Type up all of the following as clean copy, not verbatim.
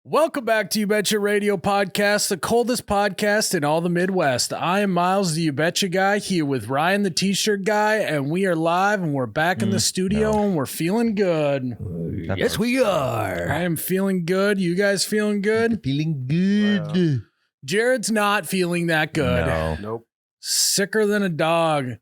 Welcome back to You Betcha Radio Podcast, the coldest podcast in all the Midwest. I am Miles, the You Betcha guy, here with Ryan, the T-shirt guy, and we are live and we're back in the studio and we're feeling good. Yes, we are. I am feeling good. You guys feeling good? Feeling good. Jared's not feeling that good. No. Nope. Sicker than a dog.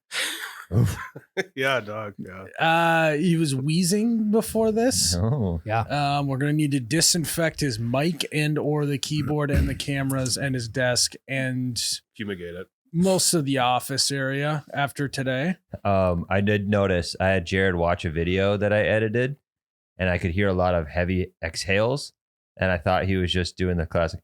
Yeah, dog. Yeah. He was wheezing before this. Oh. Yeah. We're going to need to disinfect his mic and or the keyboard and the cameras and his desk and Fumigate it. most of the office area after today. I did notice I had Jared watch a video that I edited and I could hear a lot of heavy exhales. And I thought he was just doing the classic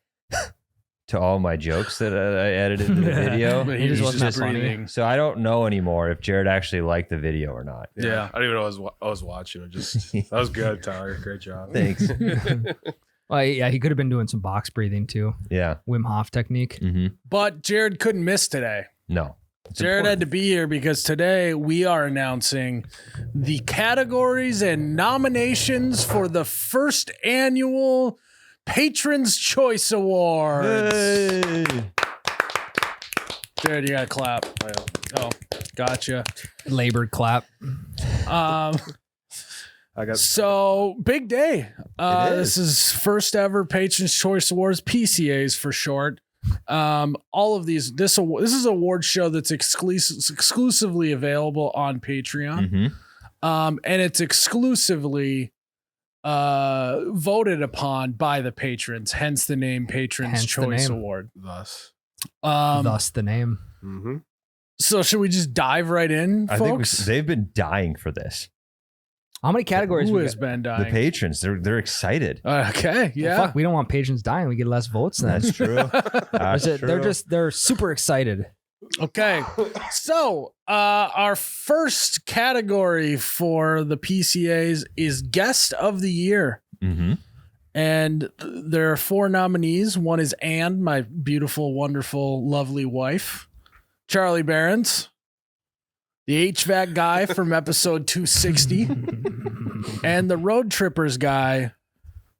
to all my jokes that I edited in the video. But He just was wasn't funny. breathing. So I don't know anymore if Jared actually liked the video or not. Yeah. I don't even know I was watching it. Just that was good, Tyler. Great job. Thanks. Well, yeah, he could have been doing some box breathing too. Yeah. Wim Hof technique. Mm-hmm. But Jared couldn't miss today. No. It's Jared had important. to be here because today we are announcing the categories and nominations for the first annual Patrons Choice Awards. Hey. Jared, you got to clap. Oh, gotcha. Labored clap. I got So big day. It This is first ever Patrons Choice Awards, PCAs for short. All of these, this is a award show that's exclusively available on Patreon. Mm-hmm. And it's exclusively voted upon by the patrons, hence the name Patrons Hence the Choice name. Award. thus. Thus the name. Mm-hmm. So should we just dive right in, I think folks? they've been dying for this. How many categories Who we has got? been The dying? patrons, they're excited. Okay, yeah. Well, fuck, we don't want patrons dying. We get less votes then. That's true. That's They're super excited. Okay, so our first category for the PCAs is Guest of the Year. Mm-hmm. And there are 4 nominees. One is Anne, my beautiful, wonderful, lovely wife. Charlie Barons, the HVAC guy from episode 260, and the Road Trippers guy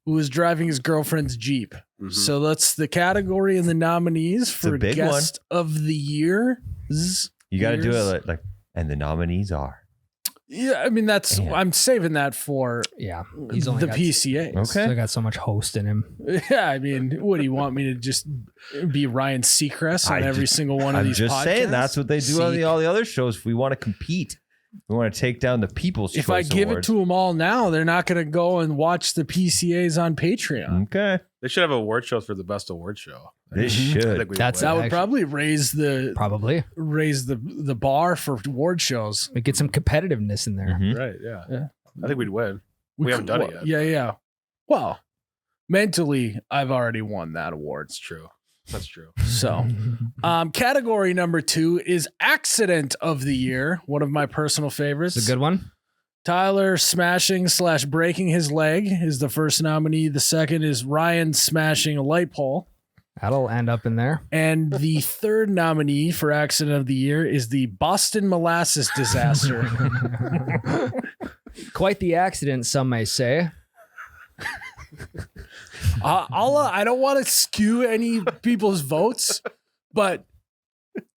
who was driving his girlfriend's Jeep. Mm-hmm. So that's the category and the nominees for a big Guest of the Year. You got to do it like, and the nominees are. Yeah, I mean, I'm saving that for Yeah. He's the only got, PCAs. Okay. still got so much host in him. Yeah, I mean, what do you want me to just be Ryan Seacrest on every single one of I'm these just podcasts? saying that's what they do on all the other shows. If we want to compete, we want to take down the People's If Choice I give Awards. it to them all now, they're not going to go and watch the PCAs on Patreon. Okay, They should have an award show for the best award show. they I should. think we That's would. That would Actually- probably raise the bar for award shows. We get some competitiveness in there. Mhm. Right. Yeah. Yeah. I think we'd win. We haven't done it yet. Yeah. Well, mentally, I've already won that award. It's true. That's true. So, category number 2 is Accident of the Year, one of my personal favorites. It's a good one. Tyler smashing / breaking his leg is the first nominee. The second is Ryan smashing a light pole. That'll end up in there. And the third nominee for Accident of the Year is the Boston molasses disaster. Quite the accident, some may say. I don't want to skew any people's votes, but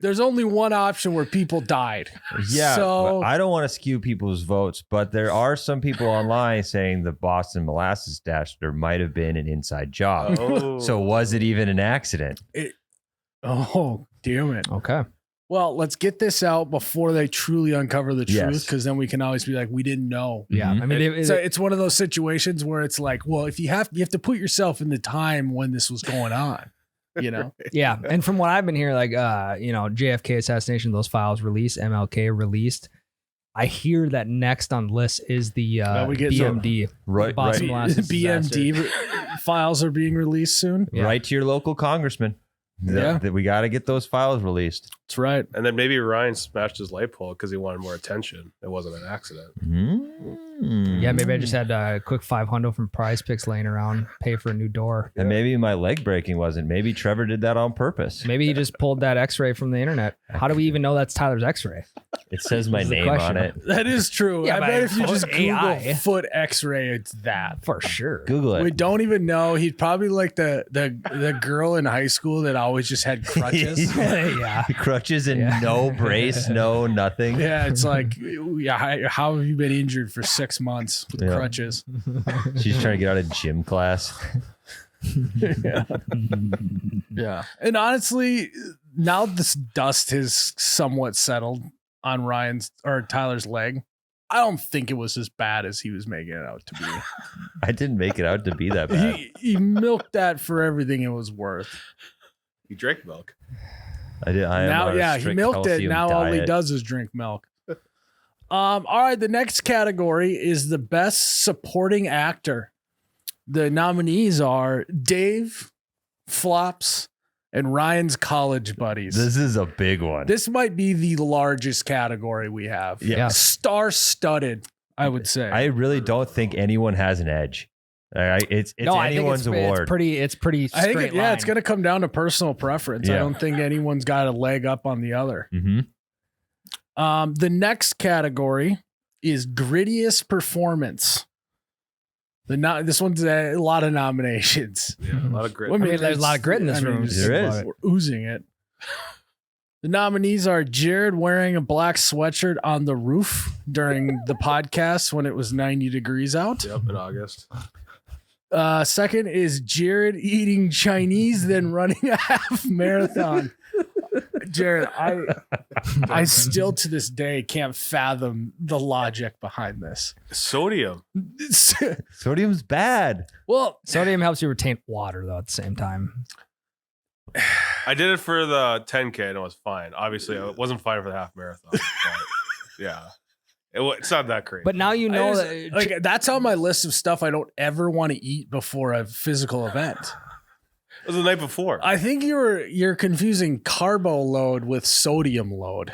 there's only one option where people died. Yeah, So- but I don't want to skew people's votes, but there are some people online saying the Boston molasses disaster might have been an inside job. Oh. So was it even an accident? Oh, damn it. Okay. Well, let's get this out before they truly uncover the truth, Yes. because then we can always be like, we didn't know. Yeah. Mhm. I mean, So it's one of those situations where it's like, well, if you have to put yourself in the time when this was going on, you know? yeah. And from what I've been hearing, like, JFK assassination, those files released, MLK released. I hear that next on the list is the we get BMD. Right, Boston right, molasses BMD files are being released soon. Yeah. right to your local congressman. Yeah. That we got to get those files released. That's right. And then maybe Ryan smashed his light pole because he wanted more attention. It wasn't an accident. Yeah, maybe I just had a quick $500 from Prize Picks laying around, pay for a new door. And maybe my leg breaking wasn't. Maybe Trevor did that on purpose. Maybe he just pulled that X-ray from the internet. How do we even know that's Tyler's X-ray? It says my This is the name on question. it. That is true. Yeah, I but bet if you just AI. Google foot X-ray, it's that. For sure. Google it. We don't even know. He's probably like the girl in high school that always just had crutches. Yeah. Crutches and Yeah. no brace, no nothing. Yeah, it's like, yeah, how have you been injured for 6 months with Yeah. crutches? She's trying to get out of gym class. Yeah. And honestly, now this dust has somewhat settled on Ryan's or Tyler's leg. I don't think it was as bad as he was making it out to be. I didn't make it out to be that bad. He milked that for everything it was worth. You drank milk. I did. I am Now, on a yeah, he strict milked it. calcium Now all he diet. does is drink milk. All right, the next category is the best supporting actor. The nominees are Dave, Flops, and Ryan's college buddies. This is a big one. This might be the largest category we have. Yeah. Star-studded, I would say. I really don't think anyone has an edge. All right, it's No, I think anyone's award. It's pretty I think straight it's line. going to come down to personal preference. I Yeah. don't think anyone's got a leg up on the other. Mm-hmm. The next category is grittiest performance. This one's a lot of nominations. Yeah, a lot of grit. Well, I mean, there's a lot of grit in this room. just There think is. about it. We're oozing it. The nominees are Jared wearing a black sweatshirt on the roof during the podcast when it was 90 degrees out. Yep, in August. Second is Jared eating Chinese, then running a half marathon. Jared, I still to this day can't fathom the logic behind this. Sodium. Sodium's bad. Well, Sodium helps you retain water, though, at the same time. I did it for the 10K and it was fine. Obviously, it wasn't fine for the half marathon. But yeah, it's not that great. But now you know I that. just- like that's on my list of stuff I don't ever want to eat before a physical event. it was the night before. I think you're confusing carbo load with sodium load.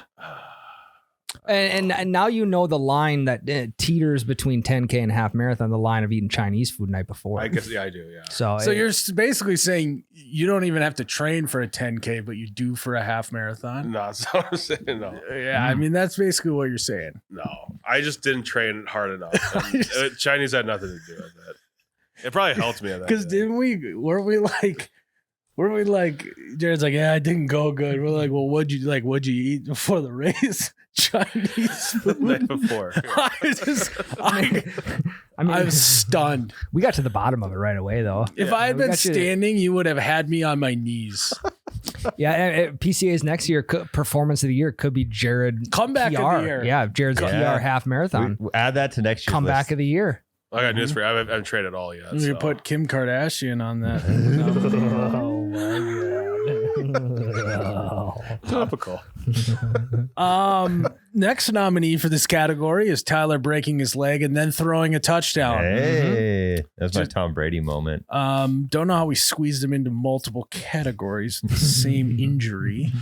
And now you know the line that teeters between 10K and half marathon, the line of eating Chinese food night before. I guess, yeah, I do. Yeah. So, So you're basically saying you don't even have to train for a 10K, but you do for a half marathon. No, that's what I'm saying. No, Yeah, I mean that's basically what you're saying. no. I just didn't train hard enough. And Chinese had nothing to do with it. It probably helped me. Because weren't we like Jared's like, yeah, I didn't go good. We're like, well, what'd you eat before the race? Chinese the night food. before. I was stunned. we got to the bottom of it right away, though. If Yeah, I had we been got you. standing, you would have had me on my knees. Yeah, and PCA's next year, performance of the year could be Jared Comeback of PR. the year. Yeah, Jared's Yeah. PR half marathon. We add that to next year's Comeback of the year. I got news for you. I haven't trained at all yet. We So. could put Kim Kardashian on that. Oh Topical. Next nominee for this category is Tyler breaking his leg and then throwing a touchdown. Hey, that's my Tom Brady moment. Don't know how we squeezed him into multiple categories with the same injury.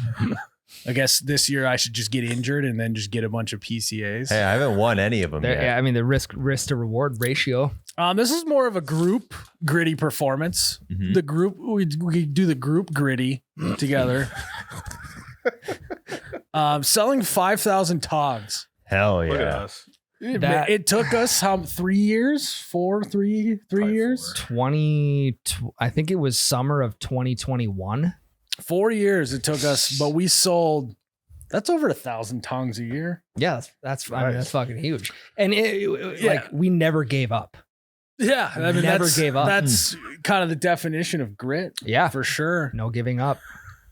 I guess this year I should just get injured and then just get a bunch of PCAs. Hey, I haven't won any of them yet. Yeah, I mean the risk to reward ratio. This is more of a group gritty performance. Mhm. The group we do the group gritty together. Selling 5,000 togs. Hell Look at yeah. us. It took us how 3 years? Three Probably years? 20. I think it was summer of 2021. 4 years it took us, but we sold. That's over 1,000 tongs a year. Yeah, that's I mean Nice. that's fucking huge. And Yeah. like we never gave up. Yeah, I mean Never that's, gave up. That's kind of the definition of grit, Yeah, for sure. no giving up.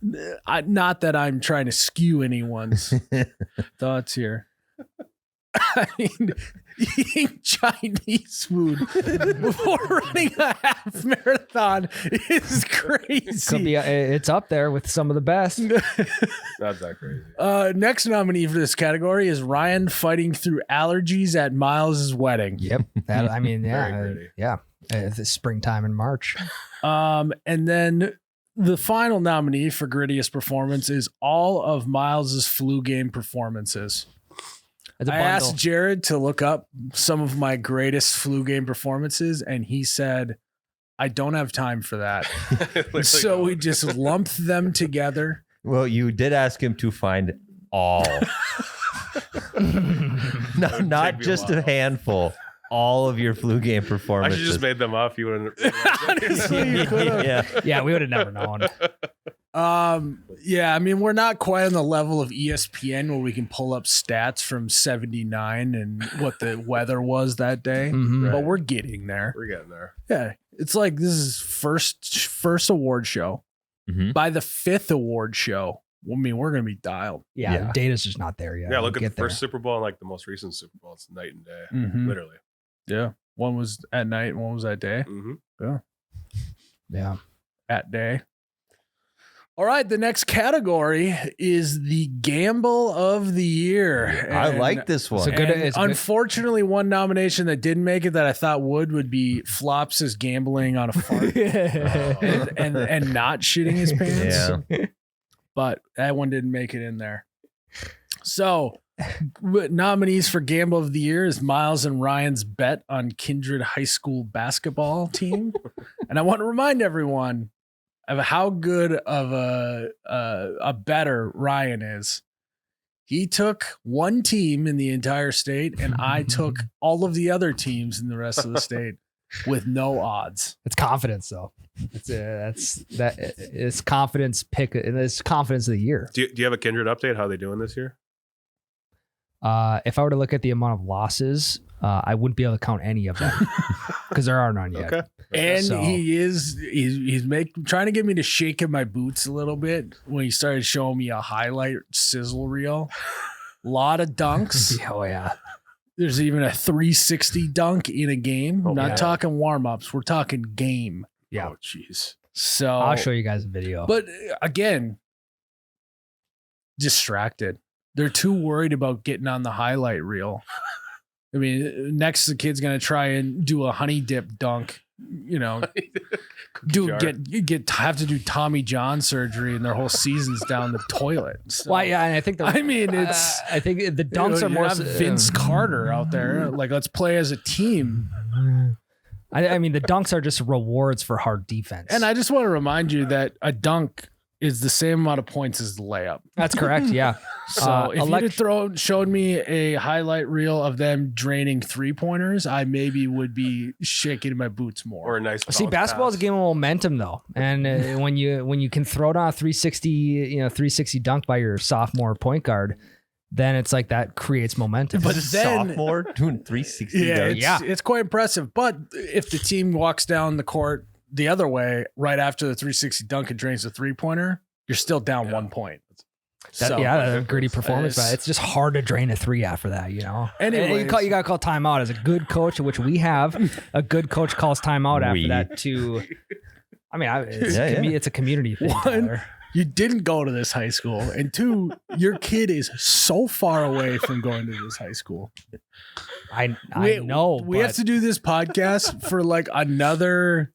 Not that I'm trying to skew anyone's thoughts here. I mean, eating Chinese food before running a half marathon is crazy. Could be it's up there with some of the best. Not that crazy. Next nominee for this category is Ryan fighting through allergies at Miles's wedding. Yep. That I mean, Very yeah, pretty. yeah. It's springtime in March. And then the final nominee for grittiest performance is all of Miles's flu game performances. It's a I bundle. asked Jared to look up some of my greatest flu game performances, and he said, I don't have time for that. So we just lumped them together. Well, you did ask him to find all, not me a just a while. handful. All of your flu game I performances. should just made them up. You wouldn't. Honestly, you could've. Yeah. Yeah, we would have never known. Yeah, I mean, we're not quite on the level of ESPN where we can pull up stats from 79 and what the weather was that day, Mhm. but we're getting there. We're getting there. Yeah, it's like this is first award show. Mhm. By the fifth award show, I mean, we're gonna be dialed. Yeah, Yeah. the data's just not there yet. Yeah, We'll look at the get there. first Super Bowl and like the most recent Super Bowl. It's night and day, Mhm. literally. Yeah, one was at night, one was at day. Mm-hmm. Yeah. At day. All right, the next category is the gamble of the year. I And- like this one. It's a good- and it's good. unfortunately, one nomination that didn't make it that I thought would be Flops' gambling on a fart and not shitting his pants. Yeah. But that one didn't make it in there. So, nominees for Gamble of the Year is Miles and Ryan's bet on Kindred High School basketball team. And I want to remind everyone of how good of a bettor Ryan is. He took one team in the entire state, and I took all of the other teams in the rest of the state with no odds. It's confidence, though. It's confidence pick. It's confidence of the year. Do you have a Kindred update? How are they doing this year? If I were to look at the amount of losses, I wouldn't be able to count any of them because there are none yet. Okay. And So- he's trying to get me to shake in my boots a little bit when he started showing me a highlight sizzle reel. A lot of dunks. Oh yeah. There's even a 360 dunk in a game. Oh, Not yeah. talking warm-ups. We're talking game. Yeah. Oh, jeez. So I'll show you guys a video. But again, distracted. They're too worried about getting on the highlight reel. I mean, next the kid's gonna try and do a honey dip dunk. You know, have to do Tommy John surgery, and their whole season's down the toilet. So, well, yeah, and I think I mean, it's I think the dunks you are more have Vince Carter out there. Like, let's play as a team. I mean, the dunks are just rewards for hard defense. And I just want to remind you that a dunk is the same amount of points as the layup. That's correct. Yeah. So if you'd showed me a highlight reel of them draining 3-pointers, I maybe would be shaking my boots more. Or a nice. See, bounce basketball is a pass. game of momentum, though, and when you can throw down a 360 dunk by your sophomore point guard, then it's like that creates momentum. But then- Sophomore doing 360 yeah, yards. it's quite impressive. But if the team walks down the court the other way right after the 360 dunk and drains the 3-pointer, you're still down 1 point. A gritty performance, it's- but it's just hard to drain a three after that, you know. Anyways. And you got to call timeout as a good coach, which we have. A good coach calls timeout after We. that. To, I mean, it's, Yeah, yeah. it's a community thing. One, Tyler. you didn't go to this high school, and 2, your kid is so far away from going to this high school. I know. We but have to do this podcast for like another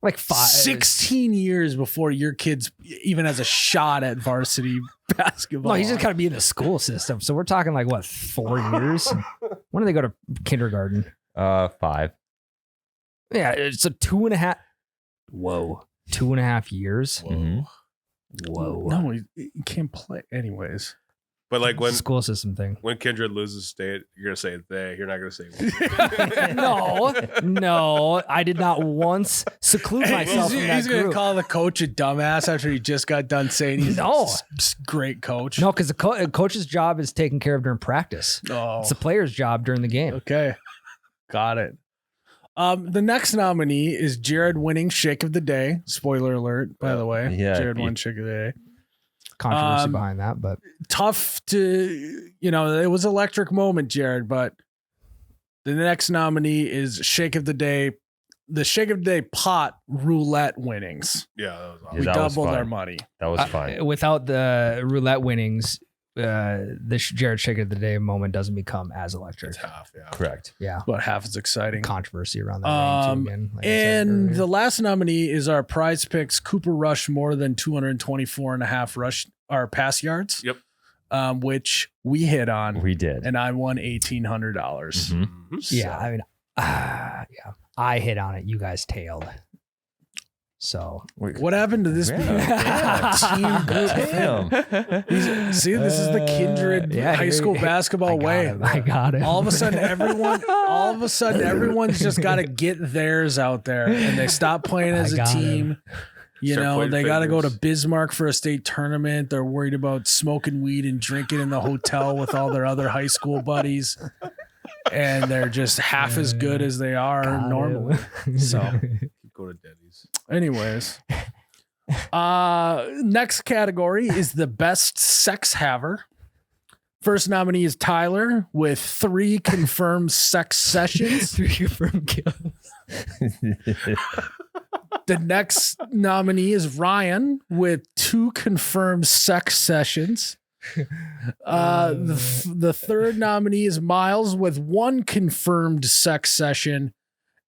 16 years before your kid's even has a shot at varsity basketball. No, he's just got to be in the school system. So we're talking like what, 4 years? When do they go to kindergarten? 5. Yeah, it's a 2.5. Whoa, 2.5 years. Mhm. Whoa, No, he can't play. Anyways. But like when school system thing. when Kindred loses state, you're gonna say they. You're not gonna say we. No, I did not once seclude myself from that He's going to group. call the coach a dumbass after he just got done saying he's No. a great coach. No, because the coach's job is taken care of during practice. Oh, It's the player's job during the game. okay. Got it. The next nominee is Jared winning Shake of the Day. Spoiler alert, by the way. Yeah. Jared won Shake of the Day. Controversy behind that, but Tough to, it was electric moment, Jared, but the next nominee is Shake of the Day. The Shake of the Day pot roulette winnings. Yeah, that was awesome. We that was doubled fun. our money. That was fun. without the roulette winnings, the Jared Shake of the Day moment doesn't become as electric. It's half. Yeah. Correct. Yeah. But half as exciting. Controversy around that ring too again. like I said And earlier. the last nominee is our prize picks Cooper Rush more than 224 and a half our pass yards. Yep. Which we hit on, We did. and I won $1,800. Mhm. Yeah, I mean, yeah, I hit on it. You guys tailed. So What happened to this being a team group thing? Damn. See, this is the kindred high school basketball way. I got it. All of a sudden, everyone's just got to get theirs out there, and they stop playing as I a got team. You Start know, pointing they got to go to fingers. Bismarck for a state tournament. They're worried about smoking weed and drinking in the hotel with all their other high school buddies, and they're just half as good as they are Got normally. it. So, Go to Denny's. anyways, next category is the best sex haver. First nominee is Tyler with 3 confirmed sex sessions. 3 confirmed kills. The next nominee is Ryan with 2 confirmed sex sessions. The third nominee is Miles with 1 confirmed sex session.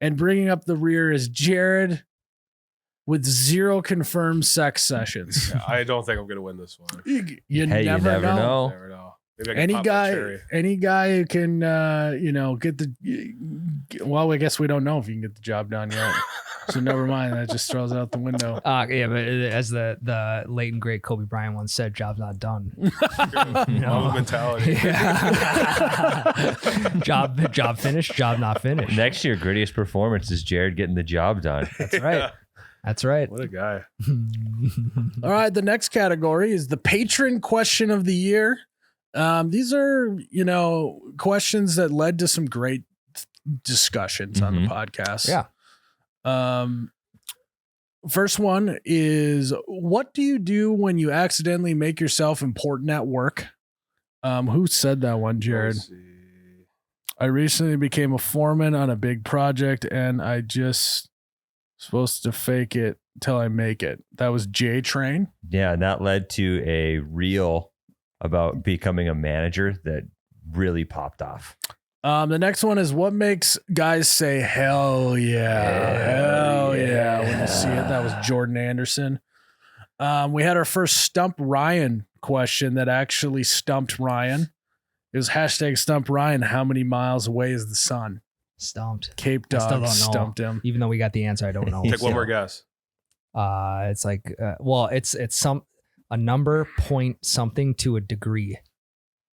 And bringing up the rear is Jared with 0 confirmed sex sessions. Yeah, I don't think I'm gonna win this one. You Hey, you never never know. know. Never know. Maybe I can Any pop my cherry. guy who can, get the. Well, I guess we don't know if you can get the job done yet. So never mind. That just throws it out the window. Yeah, but as the late and great Kobe Bryant once said, "Job's not done." No mentality. Yeah. job finished. Job not finished. Next year, grittiest performance is Jared getting the job done. That's right. That's right. What a guy. All right. The next category is the patron question of the year. These are, questions that led to some great discussions on the podcast. Yeah. First one is, what do you do when you accidentally make yourself important at work? Who said that one, Jared? Let's see. I recently became a foreman on a big project, and I just supposed to fake it till I make it. That was J Train. Yeah, and that led to a reel about becoming a manager that really popped off. The next one is, what makes guys say hell yeah, hell yeah when you see it. That was Jordan Anderson. We had our first Stump Ryan question that actually stumped Ryan. It was hashtag Stump Ryan. How many miles away is the sun? Stumped. Cape I still don't Dog know. stumped him. Even though we got the answer, I don't know. Take one more guess. It's like, it's a number point something to a degree.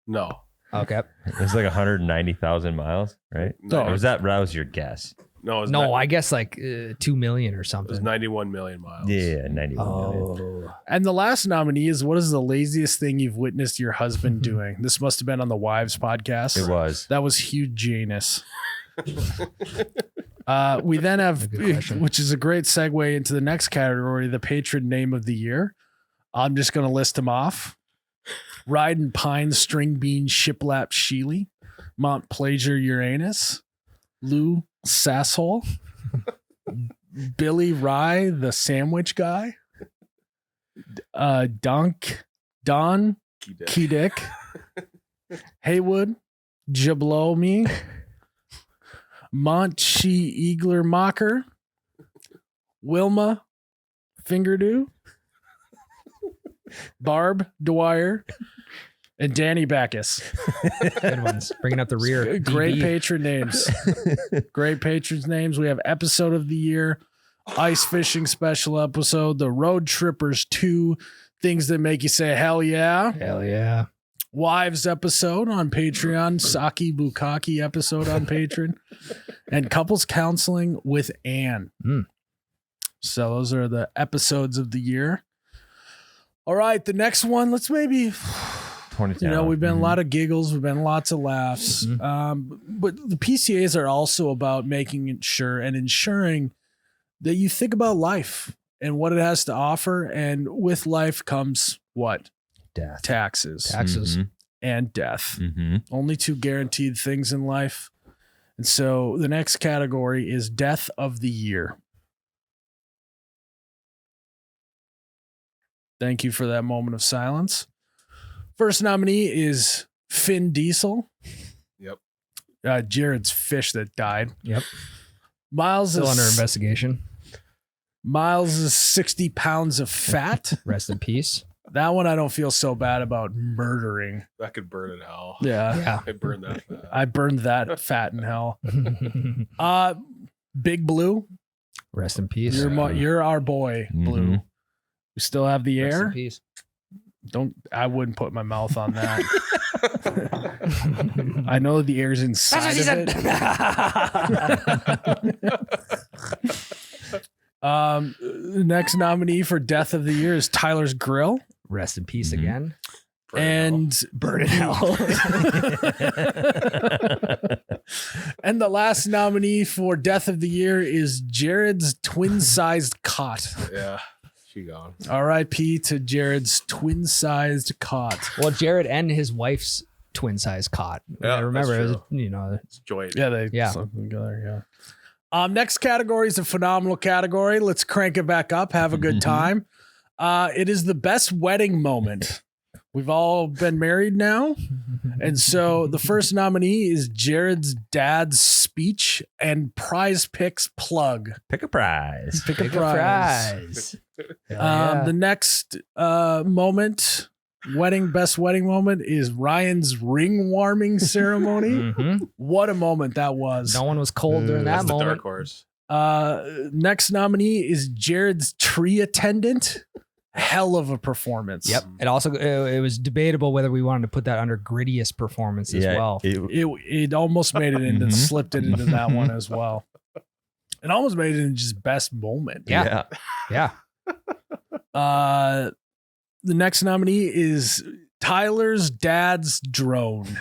No. Okay. It was like 190,000 miles, right? No. Or that was your guess? No, it was No, ni- I guess like 2 million or it was something. 91 million miles. Yeah, 91 million. Oh, And the last nominee is, what is the laziest thing you've witnessed your husband doing? This must have been on the Wives podcast. It was. That was Hugh Janus. We then have, Good question. which is a great segue into the next category, the patron name of the year. I'm just going to list them off. Riding Pine String Bean Shiplap Sheely, Mont Plaisir Uranus, Lou Sasshole, Billy Rye, the sandwich guy, Don Key day. Key Dick, Haywood, Jablo Me, Montchi Eagler Mocker, Wilma Fingerdew, Barb Dwyer, and Danny Backus. good ones. Bringing up the rear. Great DB. patron names. Great patrons' names. We have episode of the year, ice fishing special episode, the Road Trippers 2, things that make you say hell yeah. Hell yeah. Wives episode on Patreon, Saki Bukaki episode on Patreon, and couples counseling with Anne. Mm. So those are the episodes of the year. All right, the next one, let's maybe, 20 we've been a lot of giggles, we've been lots of laughs. But the PCAs are also about making sure and ensuring that you think about life and what it has to offer. And with life comes what? Death. Taxes Taxes. and death. Mm-hmm. Only 2 guaranteed things in life. And so the next category is death of the year. Thank you for that moment of silence. First nominee is Finn Diesel. Yep. Jared's fish that died. Yep. Miles Still under is investigation. 60 pounds of fat. Rest in peace. That one I don't feel so bad about murdering. That could burn in hell. Yeah. Yeah. I burned that. Fat. I burned that fat in hell. Big Blue, Rest in peace. you're our boy, Blue. Mhm. We still have the Rest in air. peace. I wouldn't put my mouth on that. I know the air's inside of it. Next nominee for Death of the Year is Tyler's Grill. Rest in peace Mhm. again. And Burn in hell. and the last nominee for Death of the Year is Jared's twin-sized cot. Yeah, she gone. R.I.P. to Jared's twin-sized cot. Well, Jared and his wife's twin size cot. Yeah, I remember, that's it was, true. It's joint. Yeah, they Yeah. slept together. Yeah. Next category is a phenomenal category. Let's crank it back up. Have a good time. It is the best wedding moment. We've all been married now. And so the first nominee is Jared's dad's speech and Prize Picks plug. Pick a prize. Pick a Big prize. Hell yeah. The next moment, best wedding moment, is Ryan's ring warming ceremony. Mhm. What a moment that was. No one was cold during That's that the moment. dark horse. Next nominee is Jared's tree attendant. Hell of a performance. Yep. It also it was debatable whether we wanted to put that under grittiest performance as well. It almost made it into, Mhm. slipped it into that one as well. It almost made it into just best moment. Yeah. Yeah. The next nominee is Tyler's dad's drone.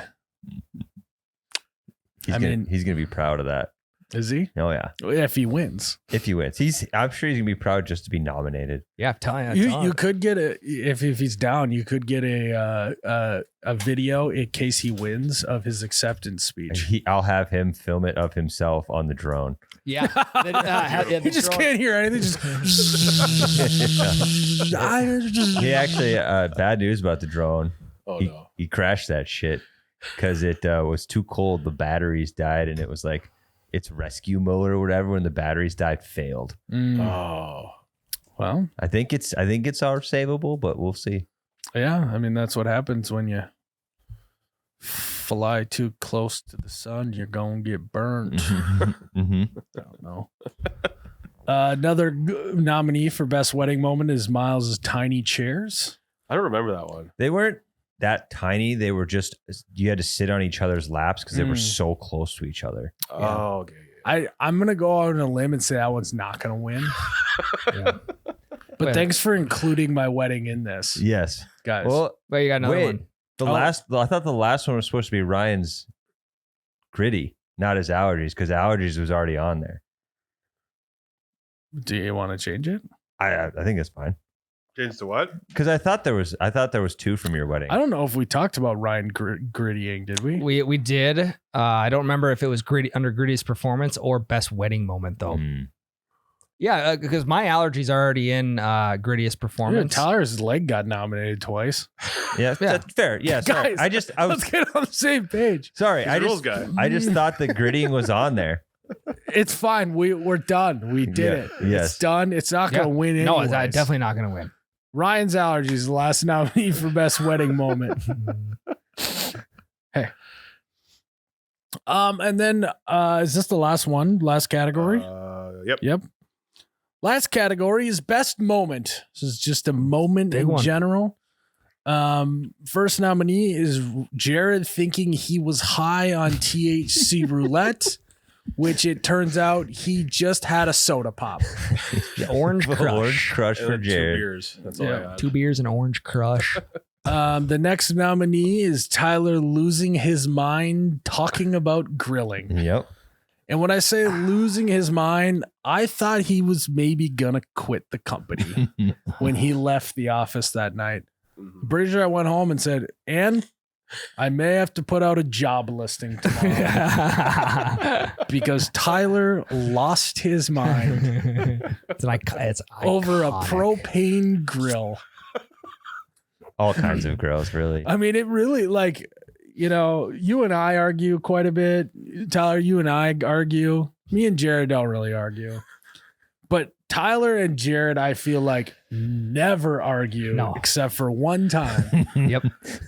He's gonna be proud of that. Is he? Oh yeah. If he wins. If he wins. I'm sure he's gonna be proud just to be nominated. Yeah. Tell you. You could get if he's down, you could get a video in case he wins of his acceptance speech. I'll have him film it of himself on the drone. Yeah. He just can't hear anything. Just He actually bad news about the drone. Oh he, no. he crashed that shit because it was too cold. The batteries died, and it was like its rescue mode or whatever. When the batteries died, failed. Oh. Well, I think it's our savable, but we'll see. yeah. I mean, that's what happens when you fly too close to the sun. You're gonna get burned. Mm-hmm. I don't know. Another nominee for best wedding moment is Miles's tiny chairs. I don't remember that one. They weren't that tiny. They were just, you had to sit on each other's laps because they were so close to each other. Oh, okay. I'm gonna go out on a limb and say that one's not gonna win. Yeah. But thanks for including my wedding in this, Yes. guys. Well, But you got another wait. one. I thought the last one was supposed to be Ryan's gritty, not his allergies, because allergies was already on there. Do you want to change it? I think that's fine. Change to what? Because I thought there was two from your wedding. I don't know if we talked about Ryan grittying, did we? We did. I don't remember if it was under Gritty's performance or best wedding moment though. Yeah, because my allergies are already in Grittiest Yeah, performance. Tyler's leg got nominated twice. Yeah, that's fair. Yeah, sorry. Guys, I Let's was get on the same page. sorry. He's a rules guy. I just thought the grittying was on there. It's fine. We're done. We did Yeah, it. yes. It's done. It's not Yeah. gonna win No, anyways. it's definitely not going to win. Ryan's allergies is the last nominee for best wedding moment. Hey. And then is this the last one? Last category? Yep. Yep. Last category is best moment. This is just a moment Big in one. general. First nominee is Jared thinking he was high on THC roulette, which it turns out he just had a soda pop. Orange Crush. Orange crush And for then 2 Jared. beers. That's all Yeah. I had. 2 beers and Orange Crush. The next nominee is Tyler losing his mind talking about grilling. Yep. And when I say losing his mind, I thought he was maybe gonna quit the company when he left the office that night. Mhm. Pretty sure I went home and said, "And I may have to put out a job listing tomorrow because Tyler lost his mind it's over a iconic. propane grill." All kinds of girls, really. I mean, it really, like, you and I argue quite a bit. Tyler, you and I argue. Me and Jared don't really argue. But Tyler and Jared, I feel like never argue No. except for one time. Yep.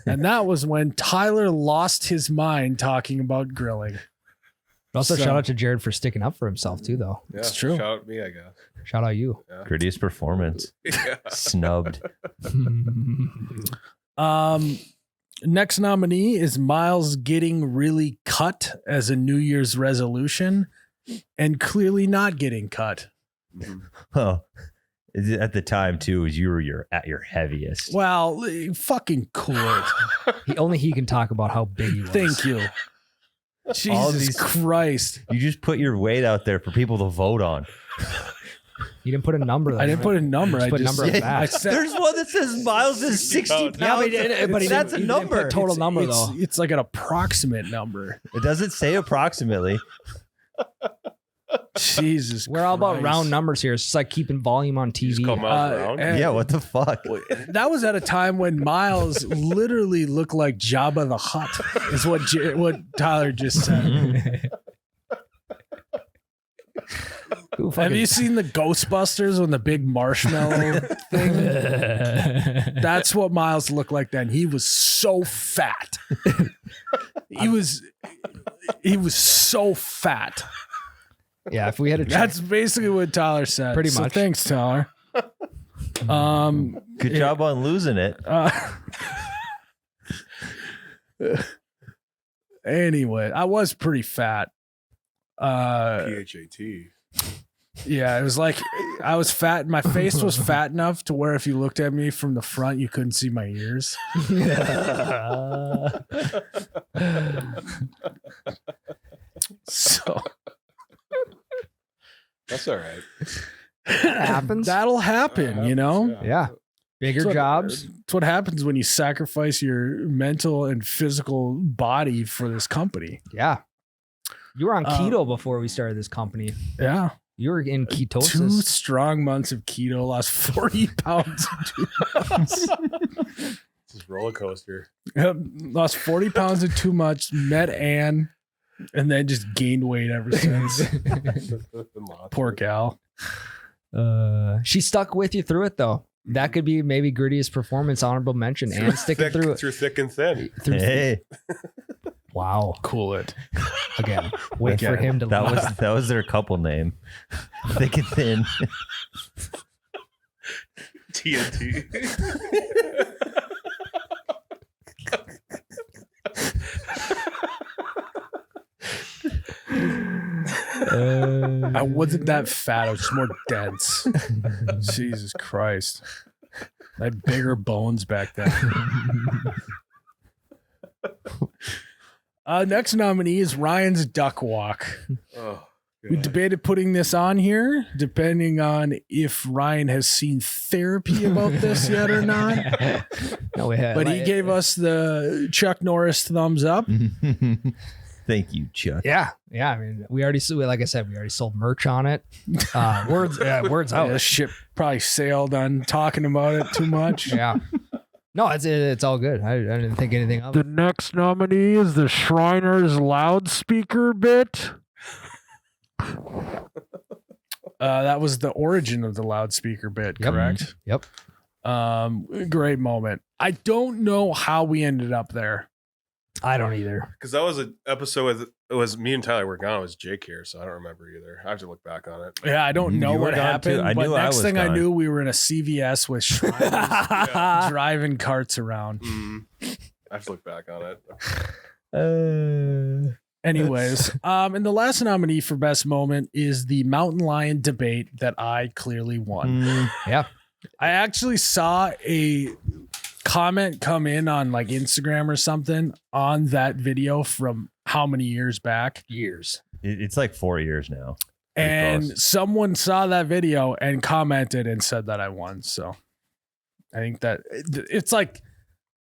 And that was when Tyler lost his mind talking about grilling. But also, So- shout out to Jared for sticking up for himself too, though. Yeah, It's true. Shout out me, I guess. Shout out you. Yeah. Grittiest performance. Yeah. Snubbed. Next nominee is Miles getting really cut as a New Year's resolution and clearly not getting cut. Mhm. Oh, at the time too, as you were at your heaviest. Well, fucking cool it. Only he can talk about how big he was. Thank you. Jesus these- Christ. You just put your weight out there for people to vote on. You didn't put a number. I didn't put a number. Just I put just number of I facts. said There's one that says Miles is 60 Yeah, pounds. but he that's a didn't number. put total number it's, though. it's like an approximate number. It doesn't say approximately. Jesus We're all about Christ. round numbers here. It's just like keeping volume on You just call TV. Miles round? and- Yeah, what the fuck? That was at a time when Miles literally looked like Jabba the Hutt, is what Tyler just said. Who Have fucking- you seen the Ghostbusters when the big marshmallow thing? That's what Miles looked like then. He was so fat. He was so fat. Yeah, if we had a That's basically what Tyler said. Pretty So much. thanks, Tyler. Good job on losing it. Anyway, I was pretty fat. PHAT. Yeah, it was like I was fat. My face was fat enough to where if you looked at me from the front, you couldn't see my ears. So That's all right. happens. that'll happen, you know? Yeah. Bigger That's what- jobs. It's what happens when you sacrifice your mental and physical body for this company. Yeah. You were on keto before we started this company. Yeah. You were in 2 ketosis. strong months of keto, lost 40 pounds in 2 months. This is roller coaster. Yep, lost 40 pounds in 2 months, met Ann, and then just gained weight ever since. Poor gal. She stuck with you through it though. That could be maybe Grittiest performance, honorable mention, and sticking through it. Through thick and thin. Through Hey, Wow. Cool it. Again, wait for Again. him to that laugh. was their couple name. Thick and thin. TNT. I wasn't that fat. I was just more dense. Jesus Christ. I had bigger bones back then. Next nominee is Ryan's Duck Walk. Oh, We God. debated putting this on here, depending on if Ryan has seen therapy about this yet or not. No, we had. But he gave us the Chuck Norris thumbs up. Thank you, Chuck. Yeah, yeah. I mean, we already, like I said, we already sold merch on it. Words out. This ship probably sailed on talking about it too much. Yeah. No, it's all good. I didn't think anything of The it. next nominee is the Shriners loudspeaker bit. That was the origin of the loudspeaker bit, Yep. correct? Yep. Great moment. I don't know how we ended up there. I don't either. Because that was an episode with it was me and Tyler were gone. It was Jake here, so I don't remember either. I have to look back on it. Yeah, I don't know You were what gone happened. too. I but knew I next was thing I gone. knew, we were in a CVS with Shriners driving carts around. I have to look back on it. Anyways, and the last nominee for best moment is the mountain lion debate that I clearly won. Yeah. I actually saw a comment come in on like Instagram or something on that video from how many years back, Years. It's like 4 years now. Pretty and close. someone saw that video and commented and said that I won. So I think that it's like,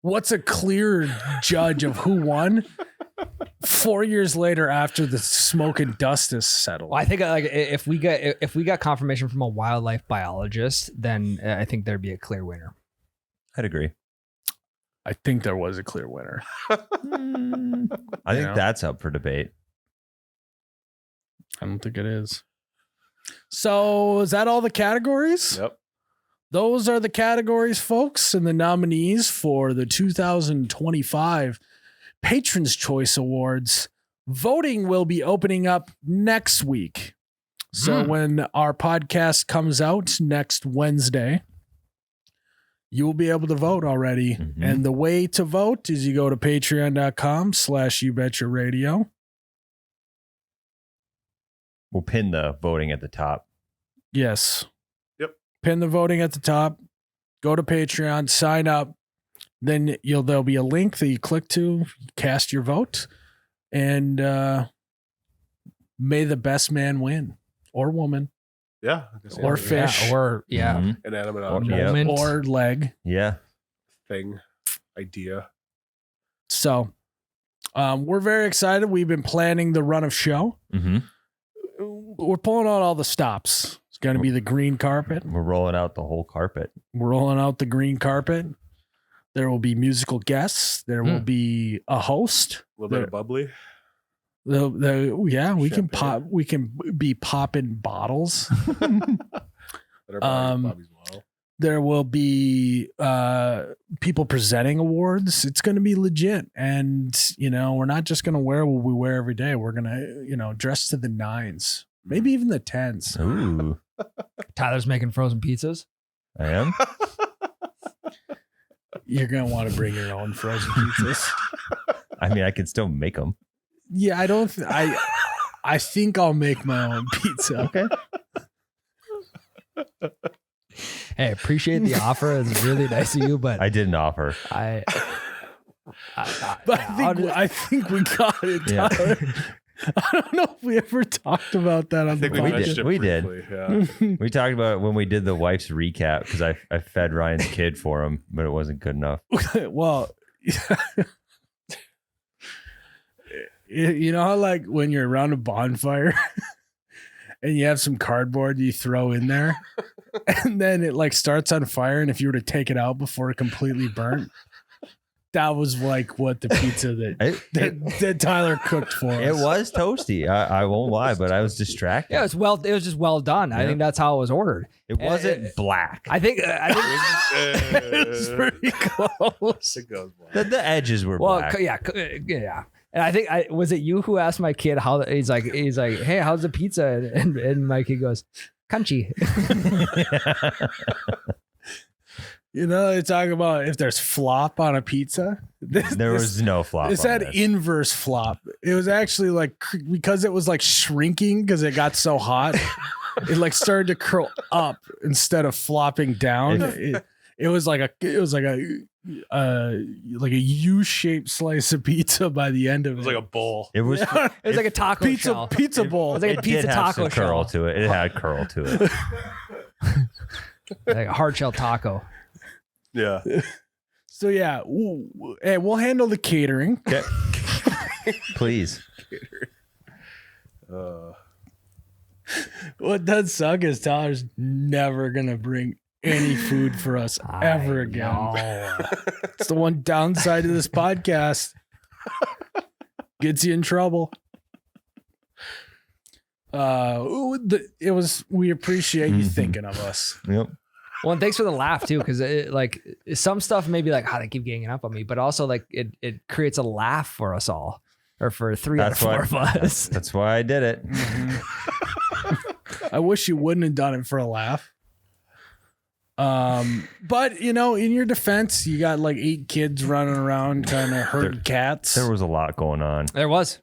what's a clear judge of who won 4 years later after the smoke and dust is settled? Well, I think like if we got confirmation from a wildlife biologist, then I think there'd be a clear winner. I'd agree. I think there was a clear winner. I think Yeah. that's up for debate. I don't think it is. So is that all the categories? Yep. Those are the categories, folks, and the nominees for the 2025 Patrons' Choice Awards. Voting will be opening up next week. So when our podcast comes out next Wednesday, you will be able to vote already. Mhm. And the way to vote is you go to patreon.com/YouBetchaRadio. We'll pin the voting at the top. Yes. Yep. Pin the voting at the top. Go to Patreon, sign up. Then there'll be a link that you click to, cast your vote, and may the best man win or woman Yeah. I guess or yeah. fish Mhm. Inanimate Or- object yeah. Moment. or leg. Yeah. thing, idea. So we're very excited. We've been planning the run of show. Mm-hmm. We're pulling out all the stops. It's going to be the green carpet. We're rolling out the whole carpet. We're rolling out the green carpet. There will be musical guests. There will be a host. A little bit of bubbly. We can Champagne. pop. We can be popping bottles. That are Bobby's well. There will be people presenting awards. It's going to be legit, and we're not just going to wear what we wear every day. We're going to dress to the nines, maybe even the tens. Ooh. Tyler's making frozen pizzas. I am. You're going to want to bring your own frozen pizzas. I mean, I can still make them. Yeah, I don't. I think I'll make my own pizza. Okay. Hey, appreciate the offer. It's really nice of you, but I didn't offer. I But I think we got it, Yeah. Tyler. I don't know if we ever talked about that on I the think we We mentioned did. it We did. briefly, Yeah. We talked about it when we did the wife's recap because I fed Ryan's kid for him, but it wasn't good enough. Well, you know how like when you're around a bonfire and you have some cardboard you throw in there and then it like starts on fire, and if you were to take it out before it completely burnt, that was like what the pizza that Tyler cooked for us. It was toasty. I won't lie, but I was distracted. yeah, it was just well done. I Yeah. think that's how it was ordered. It wasn't black. I think It's pretty close. It goes well. The edges were well, black. yeah. And I think was it you who asked my kid how he's like, hey, how's the pizza? And my kid goes, crunchy. They talk about if there's flop on a pizza. There was no flop. It's on that this. inverse flop. It was actually like because it was like shrinking because it got so hot, it like started to curl up instead of flopping down. It was like a U-shaped slice of pizza by the end of It was like a bowl. It was It was like a taco shell. pizza bowl. It was like a it pizza did have taco some curl shell. to it. It had curl to it. Like a hard shell taco. Yeah. So yeah, hey, we'll handle the catering. Okay. Please. What does suck is Tyler's never gonna bring any food for us ever again. It's the one downside of this podcast. Gets you in trouble. We appreciate you thinking of us. Yep. Well, and thanks for the laugh too, because like some stuff may be like, they keep ganging up on me, but also like it creates a laugh for us all, or for three out of four of us. That's why I did it. I wish you wouldn't have done it for a laugh. But in your defense, you got like 8 kids running around trying to herd cats. There was a lot going on. There was.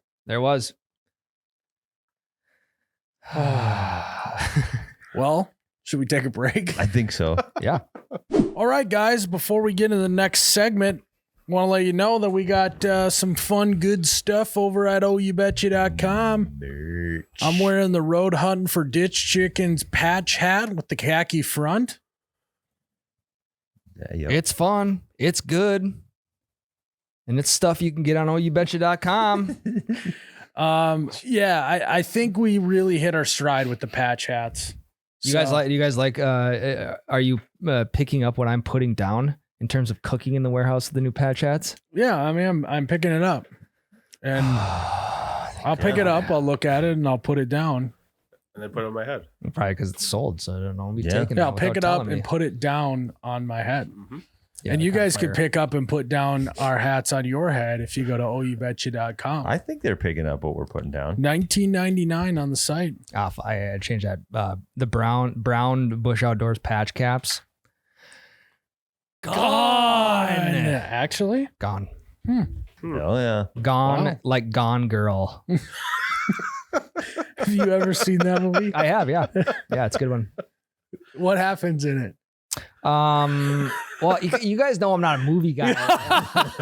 Well, should we take a break? I think so. Yeah. All right, guys, before we get into the next segment, want to let you know that we got some fun, good stuff over at OUBetcha.com. I'm wearing the Road Hunting for Ditch Chickens patch hat with the khaki front. Yep. It's fun. It's good. And it's stuff you can get on OUBetcha.com. I think we really hit our stride with the patch hats. You guys like are you picking up what I'm putting down in terms of cooking in the warehouse with the new patch hats? Yeah, I mean, I'm picking it up. And I'll pick it up, I'll look at it, and I'll put it down. and then put it on my head. Probably because it's sold, so I don't know. Be Yeah. taking Yeah, that I'll pick without it up telling and me. put it down on my head. Mm-hmm. Yeah, and you kinda guys could fire. pick up and put down our hats on your head if you go to oubetcha.com. I think they're picking up what we're putting down. $19.99 on the site. I changed that. The brown Bush Outdoors patch caps. Actually? Gone. Oh yeah. Gone Wow. like Gone Girl. Have you ever seen that movie? I have, yeah. Yeah, it's a good one. What happens in it? Well, you guys know I'm not a movie guy.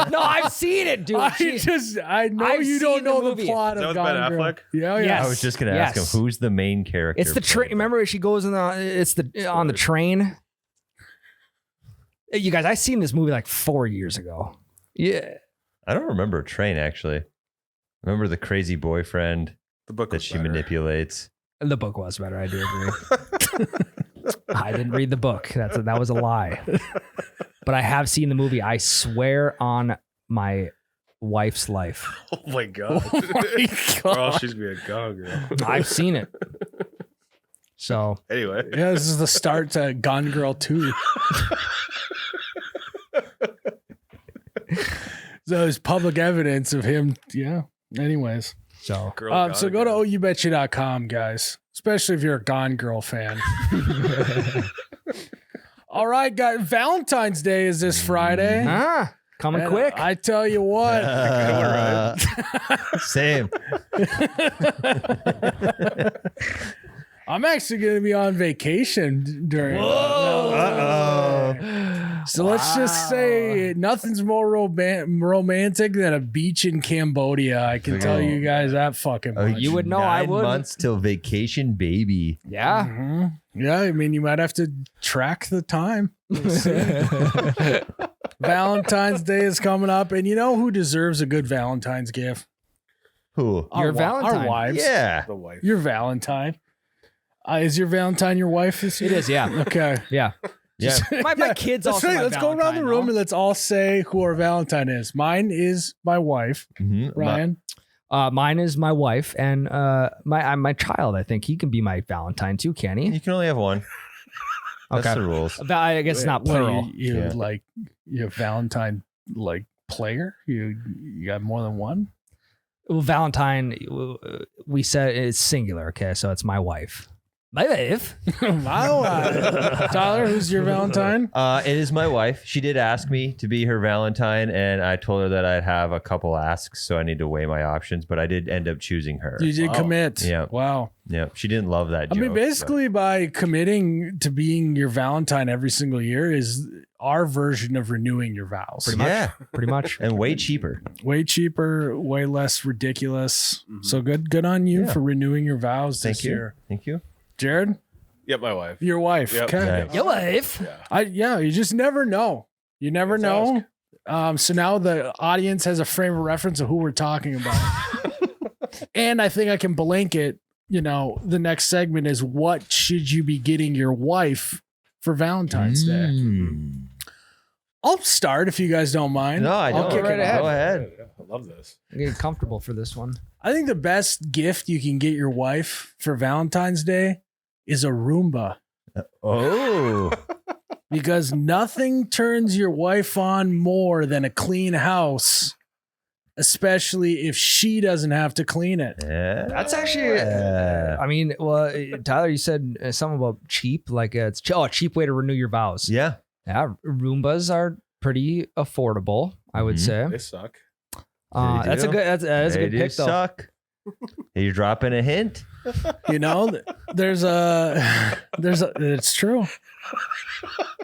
No, I've seen it, dude. I know I've you don't seen the know the movie. plot Is that of with Ben Gone Girl. Affleck? Yeah, yeah. Yes. I was just gonna ask him Yes. who's the main character. It's the train. Remember, she goes on the train. You guys, I seen this movie like 4 years ago. Yeah, I don't remember a train actually. Remember the crazy boyfriend The book that was she better. manipulates. the book was better. I do agree. I didn't read the book. That was a lie. But I have seen the movie. I swear on my wife's life. Oh my god! Oh my Or else God. she's gonna be a Gone Girl. I've seen it. So Anyway, Yeah, this is the start to Gone Girl 2. So there's public evidence of him. Yeah. Anyways. girl. So go to oubetcha.com, guys, especially if you're a Gone Girl fan. All right, guys. Valentine's Day is this Friday. coming And quick. I tell you what. Same. I'm actually going to be on vacation during. So let's just say nothing's more romantic than a beach in Cambodia. I can tell you guys that fucking much. You would know, I 9 wouldn't. months till vacation, baby. Yeah. Mhm. Yeah, I mean, you might have to track the time. We'll see. Valentine's Day is coming up, and you know who deserves a good Valentine's gift? Who? Your Valentine. Our wives. Yeah. The wife. Your Valentine. Is your Valentine your wife this year? It is, yeah. Okay. Yeah. Yeah. My kids Let's also say, my let's go around the Valentine, room though. and let's all say who our Valentine is. Mine is my wife, Mhm. Ryan. Mine is my wife and my child. I think he can be my Valentine too, can he? You can only have one. That's Okay. the rules. I guess it's not What, plural. You Yeah. like you have Valentine like player? You got more than one? Well, Valentine, we said it's singular. Okay, so it's my wife. My wife. Tyler, who's your Valentine? It is my wife. She did ask me to be her Valentine, and I told her that I'd have a couple asks, so I need to weigh my options. But I did end up choosing her. You did Wow. commit. Yeah. Wow. Yeah, she didn't love that. I mean, joke, basically, by committing to being your Valentine every single year is our version of renewing your vows. but- yeah, Pretty much. and way cheaper. Way cheaper, way less ridiculous. Mhm. So good on you Yeah. for renewing your vows Thank this you. year. Thank you. Jared, Yep, my wife. your wife. Yep. Okay. Nice. Your wife. Yeah. You just never know. You never Let's know. So now the audience has a frame of reference of who we're talking about. And I think I can blanket, the next segment is what should you be getting your wife for Valentine's Day? Mm. I'll start if you guys don't mind. No, I I'll don't. kick right it ahead. off. Go ahead. I love this. Get comfortable for this one. I think the best gift you can get your wife for Valentine's Day is a Roomba, Oh, because nothing turns your wife on more than a clean house, especially if she doesn't have to clean it. yeah. That's actually. I mean, well, Tyler, you said something about cheap, like it's a cheap way to renew your vows. Yeah. Yeah, Roombas are pretty affordable, I would Mhm. say. They suck. They That's a do. good. That's a They good do pick, though. suck. You're dropping a hint. It's true.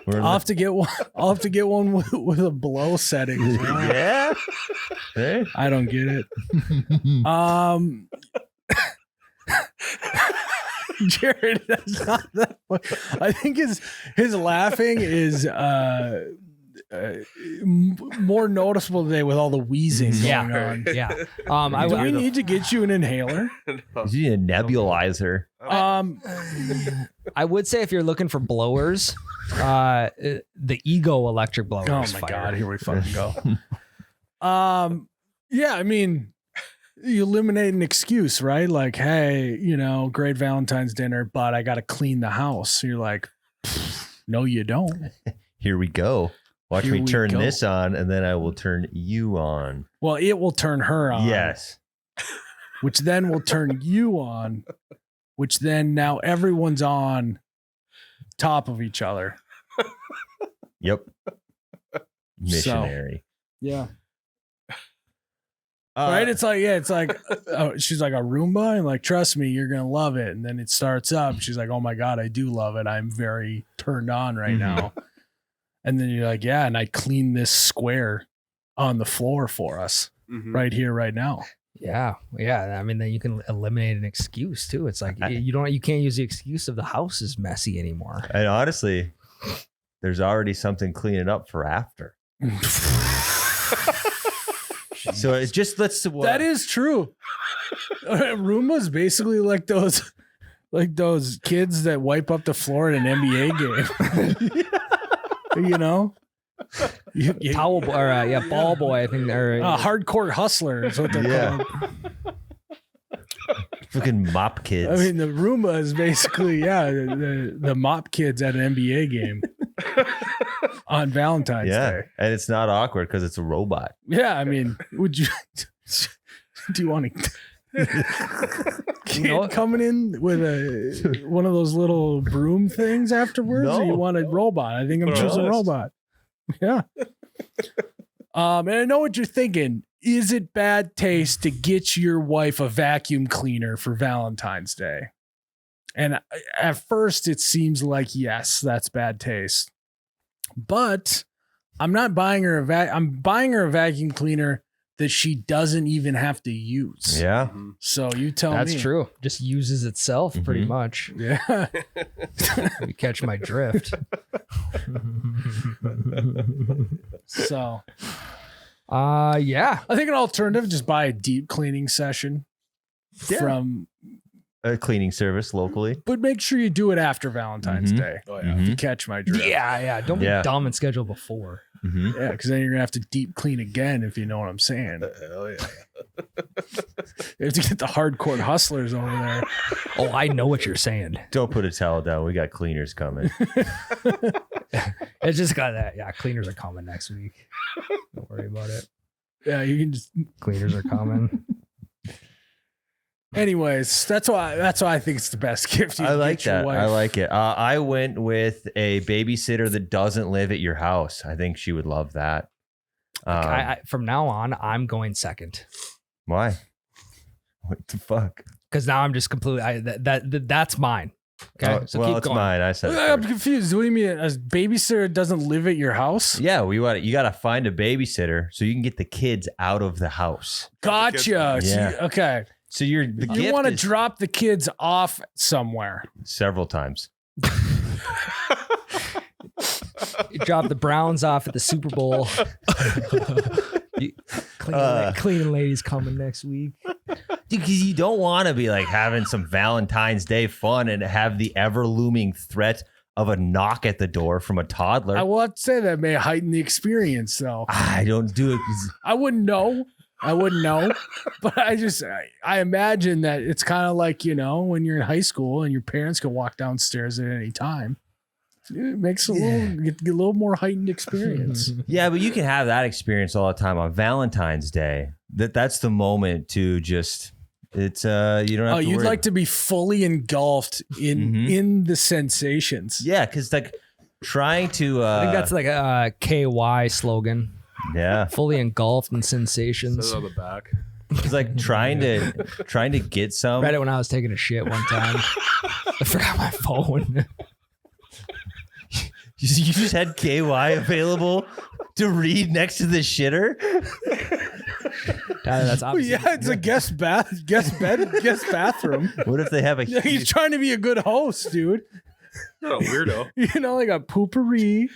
We're in I'll have to get one. I'll have to get one with a blow setting. as well. yeah. Hey. I don't get it. Jared, that's not that funny. I think his laughing is more noticeable today with all the wheezing Yeah. going on. Yeah. Do we need to get you an inhaler? You need a nebulizer. I would say if you're looking for blowers, the Ego electric blower. Oh is my fire. god, here we fucking go. Yeah, I mean, you eliminate an excuse, right? Like, hey, great Valentine's dinner, but I got to clean the house. You're like, no, you don't. Here we go. Watch Here me we turn go. this on, and then I will turn you on. Well, it will turn her on. Yes. Which then will turn you on, which then now everyone's on top of each other. Yep. Missionary. Yeah. Right? It's like, she's like a Roomba, and like, trust me, you're going to love it. And then it starts up. She's like, oh my God, I do love it. I'm very turned on right now. And then you're like, yeah, and I clean this square on the floor for us right here, right now. Yeah. I mean, then you can eliminate an excuse too. It's like you can't use the excuse of the house is messy anymore. And honestly, there's already something cleaning up for after. So it just lets the That is true. Roomba's basically like those kids that wipe up the floor in an NBA game. Towel boy, or ball boy, I think. Or hardcore hustler is what they're called. Freaking mop kids. I mean, the Roomba is basically the mop kids at an NBA game on Valentine's Day. And it's not awkward because it's a robot. Yeah, I mean, would you? Do you want to? Kid coming in with one of those little broom things afterwards, or you want a robot? I think I'm choosing robot. Yeah. And I know what you're thinking. Is it bad taste to get your wife a vacuum cleaner for Valentine's Day? And at first it seems like, yes, that's bad taste. But I'm not buying her I'm buying her a vacuum cleaner that she doesn't even have to use. Yeah. So you tell me. That's true. Just uses itself pretty much. Yeah. You catch my drift. So yeah. I think an alternative, just buy a deep cleaning session from a cleaning service locally. But make sure you do it after Valentine's Day. Oh, yeah. If you catch my drift. Yeah. Don't be dumb and schedule before. Yeah, because then you're gonna have to deep clean again, if you know what I'm saying. Hell yeah. You have to get the hardcore hustlers over there. Oh, I know what you're saying. Don't put a towel down. We got cleaners coming. It's just got that. Yeah, cleaners are coming next week. Don't worry about it. Yeah, you can just. Cleaners are coming. Anyways, that's why I think it's the best gift. You I can like get your that. wife. I like it. I went with a babysitter that doesn't live at your house. I think she would love that. From now on, I'm going second. Why? What the fuck? Because now I'm just completely. That's mine. Okay, Oh, so well, keep it's going. mine. I said. It I'm first. confused. What do you mean? A babysitter doesn't live at your house? Yeah, you got to find a babysitter so you can get the kids out of the house. Gotcha. Yeah. Okay. So you want to drop the kids off somewhere. several times. You drop the Browns off at the Super Bowl. Cleaning ladies coming next week. Because you don't want to be like having some Valentine's Day fun and have the ever looming threat of a knock at the door from a toddler. I will have to say that may heighten the experience, though. I don't do it. 'Cause I wouldn't know, but I imagine that it's kind of like, when you're in high school and your parents can walk downstairs at any time. It makes a little more heightened experience. Yeah, but you can have that experience all the time on Valentine's Day. That's the moment to just. It's you don't have to you'd worry. like to be fully engulfed in the sensations. Yeah, because like trying to. I think that's like a KY slogan. Yeah, Fully engulfed in sensations. Says on the back. it's like trying to get some. Read it when I was taking a shit one time. I forgot my phone. You just had KY available to read next to the shitter. That's Well, obviously. yeah, it's a guest bathroom. What if they have a? He's trying to be a good host, dude. Not a weirdo. They got poopery.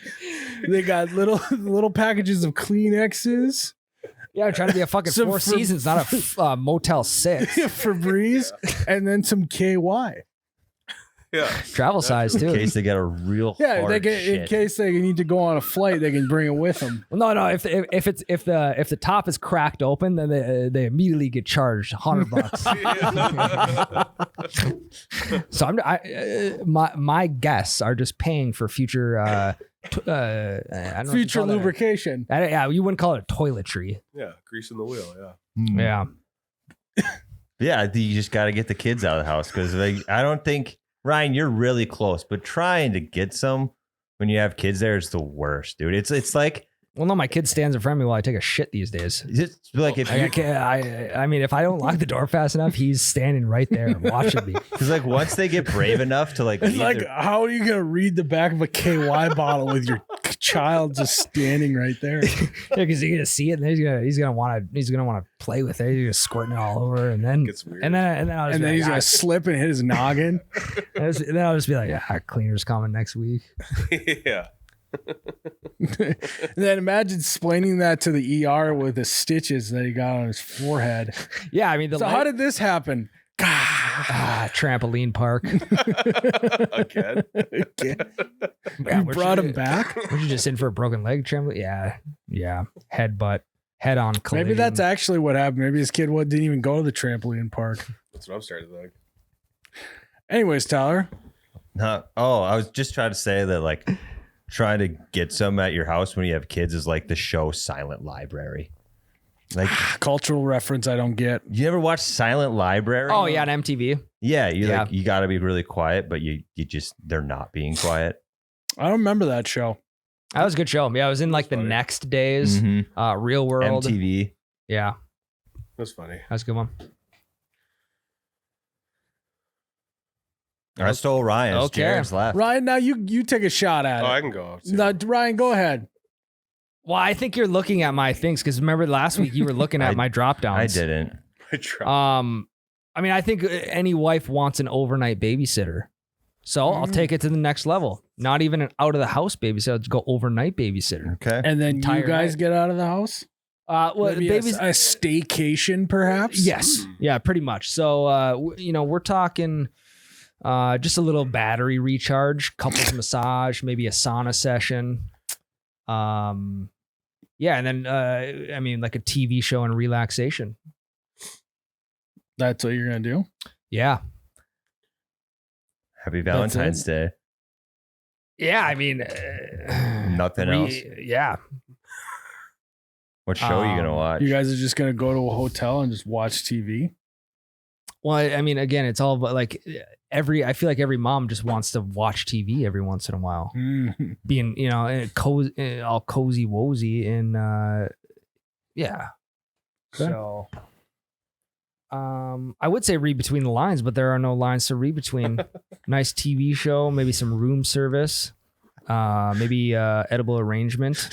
They got little packages of Kleenexes. Yeah, I'm trying to be a fucking Some Four Seasons, not a Motel 6. Febreze, and then some KY. Yeah. Travel size In too. case they get a real Yeah, hard they get, in shit. case they need to go on a flight, they can bring it with them. Well, no. If the top is cracked open, then they immediately get charged $100. So my guests are just paying for future I don't know what you Future call that. lubrication. Yeah, you wouldn't call it toiletry. Yeah, greasing the wheel. Yeah. Yeah. Yeah, I think you just got to get the kids out of the house because I don't think, Ryan, you're really close, but trying to get some when you have kids there is the worst, dude. It's like, Well, no, my kid stands in front of me while I take a shit these days. it's like if you, I mean, if I don't lock the door fast enough, he's standing right there watching me. because like once they get brave enough to like, It's leave like, their- how are you gonna read the back of a KY bottle with your child just standing right there? Because he's gonna see it, and he's gonna want to play with it. He's gonna squirting it all over, and then Gets weird. and then I'll just And then be he's like, gonna slip and hit his noggin. then I'll just be like, yeah, cleaner's coming next week. Yeah. And then imagine explaining that to the ER with the stitches that he got on his forehead. Yeah, I mean, So how did this happen? trampoline park? Again. Yeah, You brought him back? Was you just in for a broken leg trampoline? Yeah. Head on collision. Maybe that's actually what happened. Maybe his kid didn't even go to the trampoline park. That's what I'm starting to think. Anyways, Tyler. I was just trying to say that like trying to get some at your house when you have kids is like the show Silent Library. Like, Cultural reference I don't get. you ever watch Silent Library? Oh yeah, on MTV. Yeah, Yeah. like you got to be really quiet, but you just they're not being quiet. I don't remember that show. That was a good show. Yeah, I was in like the Funny. next days. Mhm. Real World. MTV. Yeah, That's funny. that's a good one. I stole Ryan's. Okay. Jared's left. Ryan, now you take a shot at Oh, I it. can go. No, Ryan, go ahead. Well, I think you're looking at my things because remember last week you were looking at my drop downs. I didn't. I tried. I mean, I think any wife wants an overnight babysitter. So I'll take it to the next level. Not even an out of the house babysitter. I'll just go overnight babysitter. Okay. And then you Entire guys night. get out of the house? Well, Maybe babies. a staycation, perhaps? Yes. Yeah, pretty much. So, we're talking just a little battery recharge, couples massage, maybe a sauna session. Yeah. And then, I mean, like a TV show and relaxation. That's what you're going to do? Yeah. Happy Valentine's Day. Yeah. I mean, Nothing else. Yeah. What show are you gonna watch? You guys are just going to go to a hotel and just watch TV? Well, I mean, again, it's all about like I feel like every mom just wants to watch TV every once in a while, Mhm. being, all cozy wozy and, yeah. Okay. So, I would say read between the lines, but there are no lines to read between. Nice TV show, maybe some room service, maybe, edible arrangement.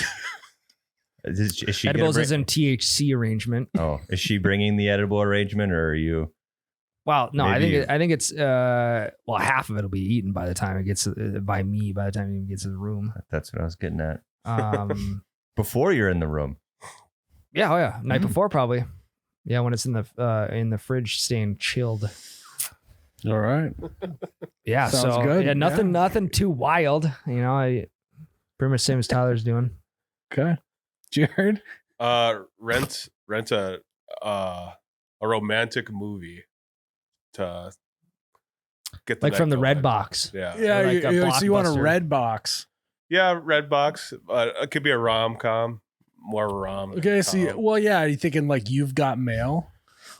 Is she gonna Edibles bring- is in THC arrangement. Oh, is she bringing the edible arrangement, or are you? Well, no, Maybe- I think it's half of it'll be eaten by the time it gets by me by the time it even gets to the room. That's what I was getting at. Before you're in the room. Yeah, oh yeah, night Mm. before probably. Yeah, when it's in the fridge staying chilled. All right. Yeah, Sounds so good. yeah, Yeah. nothing too wild. I pretty much same as Tyler's doing. Okay. Jared? Rent a romantic movie to get the Like night from the going. red box. Yeah. Yeah, Or like a so you want a Blockbuster. red box. Yeah, red box. It could be a rom-com. More rom. Okay, so well, yeah, are you thinking like You've Got Mail?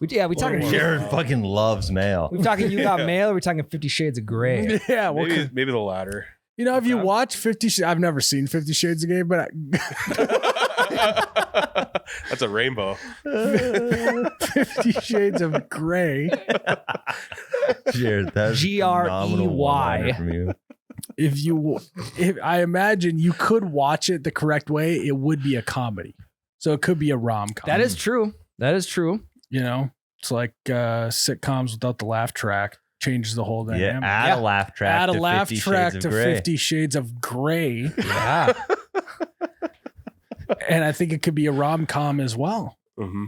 We talking. Or- Jared fucking loves mail. We talking. You got mail. Or we talking 50 Shades of Grey. Yeah, well, Maybe the latter. you know, if you Okay. watch 50 Shades, I've never seen 50 Shades of Grey, but That's a rainbow. 50 Shades of Grey. Jared, that's Grey. phenomenal one-liner from you. If I imagine you could watch it the correct way, it would be a comedy. So it could be a rom-com. That is true. That is true. You know, it's like sitcoms without the laugh track changes the whole Yeah, dynamic. add a laugh track. Add a to laugh 50 track Shades to of Grey. 50 Shades of Grey. Yeah. And I think it could be a rom-com as well. Mm-hmm.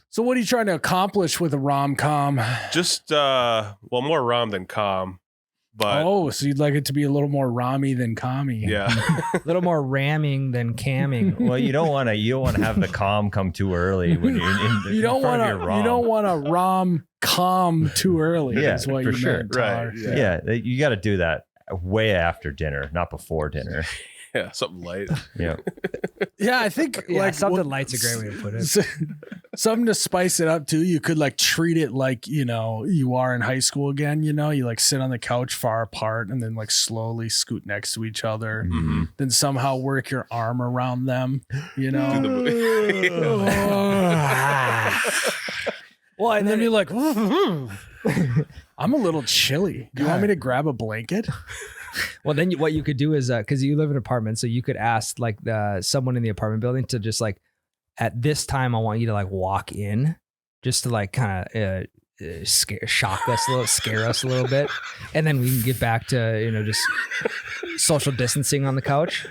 So what are you trying to accomplish with a rom-com? Just more rom than com. But so you'd like it to be a little more Rami than Kami. yeah, A little more ramming than camming. Well, you don't want to have the calm come too early when you're in You don't want to to. You don't want to rom-com too early. Yeah, is what for you sure. meant, Right, Tyler. Yeah, you got to do that way after dinner, not before dinner. yeah, something light. Yeah. Yeah, I think Yeah, like something light's a great way to put it. Something to spice it up too. You could like treat it like, you are in high school again, you like sit on the couch far apart and then like slowly scoot next to each other. Mm-hmm. Then somehow work your arm around them, Do the Well, and then you're like, I'm a little chilly. Do you want me to grab a blanket? Well, then what you could do is because you live in an apartment, so you could ask like someone in the apartment building to just like at this time I want you to like walk in just to like kind of scare us a little bit, and then we can get back to just social distancing on the couch,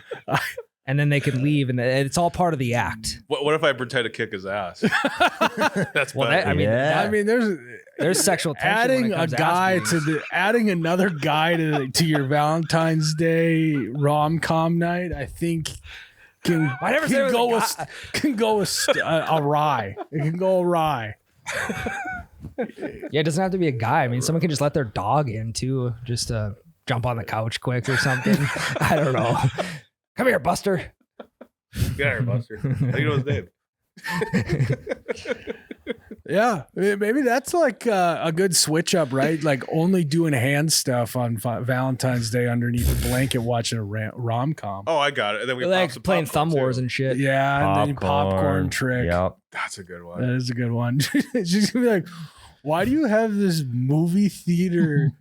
and then they can leave, and it's all part of the act. What if I pretend to kick his ass? That's Well, better. Yeah. I mean, There's sexual tension when adding it a comes guy ass adding another guy to your Valentine's Day rom-com night, I think can I never said it was a go awry. It can go awry. Yeah, it doesn't have to be a guy. I mean, someone can just let their dog in too, just to jump on the couch quick or something. I don't know. Come here, Buster. Get here, Buster. How you know his name? Yeah, maybe that's like a good switch up, right? Like only doing hand stuff on Valentine's Day underneath a blanket watching a rom-com. Oh, I got it. And then we pop Like some playing popcorn, thumb wars too. and shit. Yeah, and then popcorn trick. Yep. That's a good That one. is a good one. She's gonna be like, "Why do you have this movie theater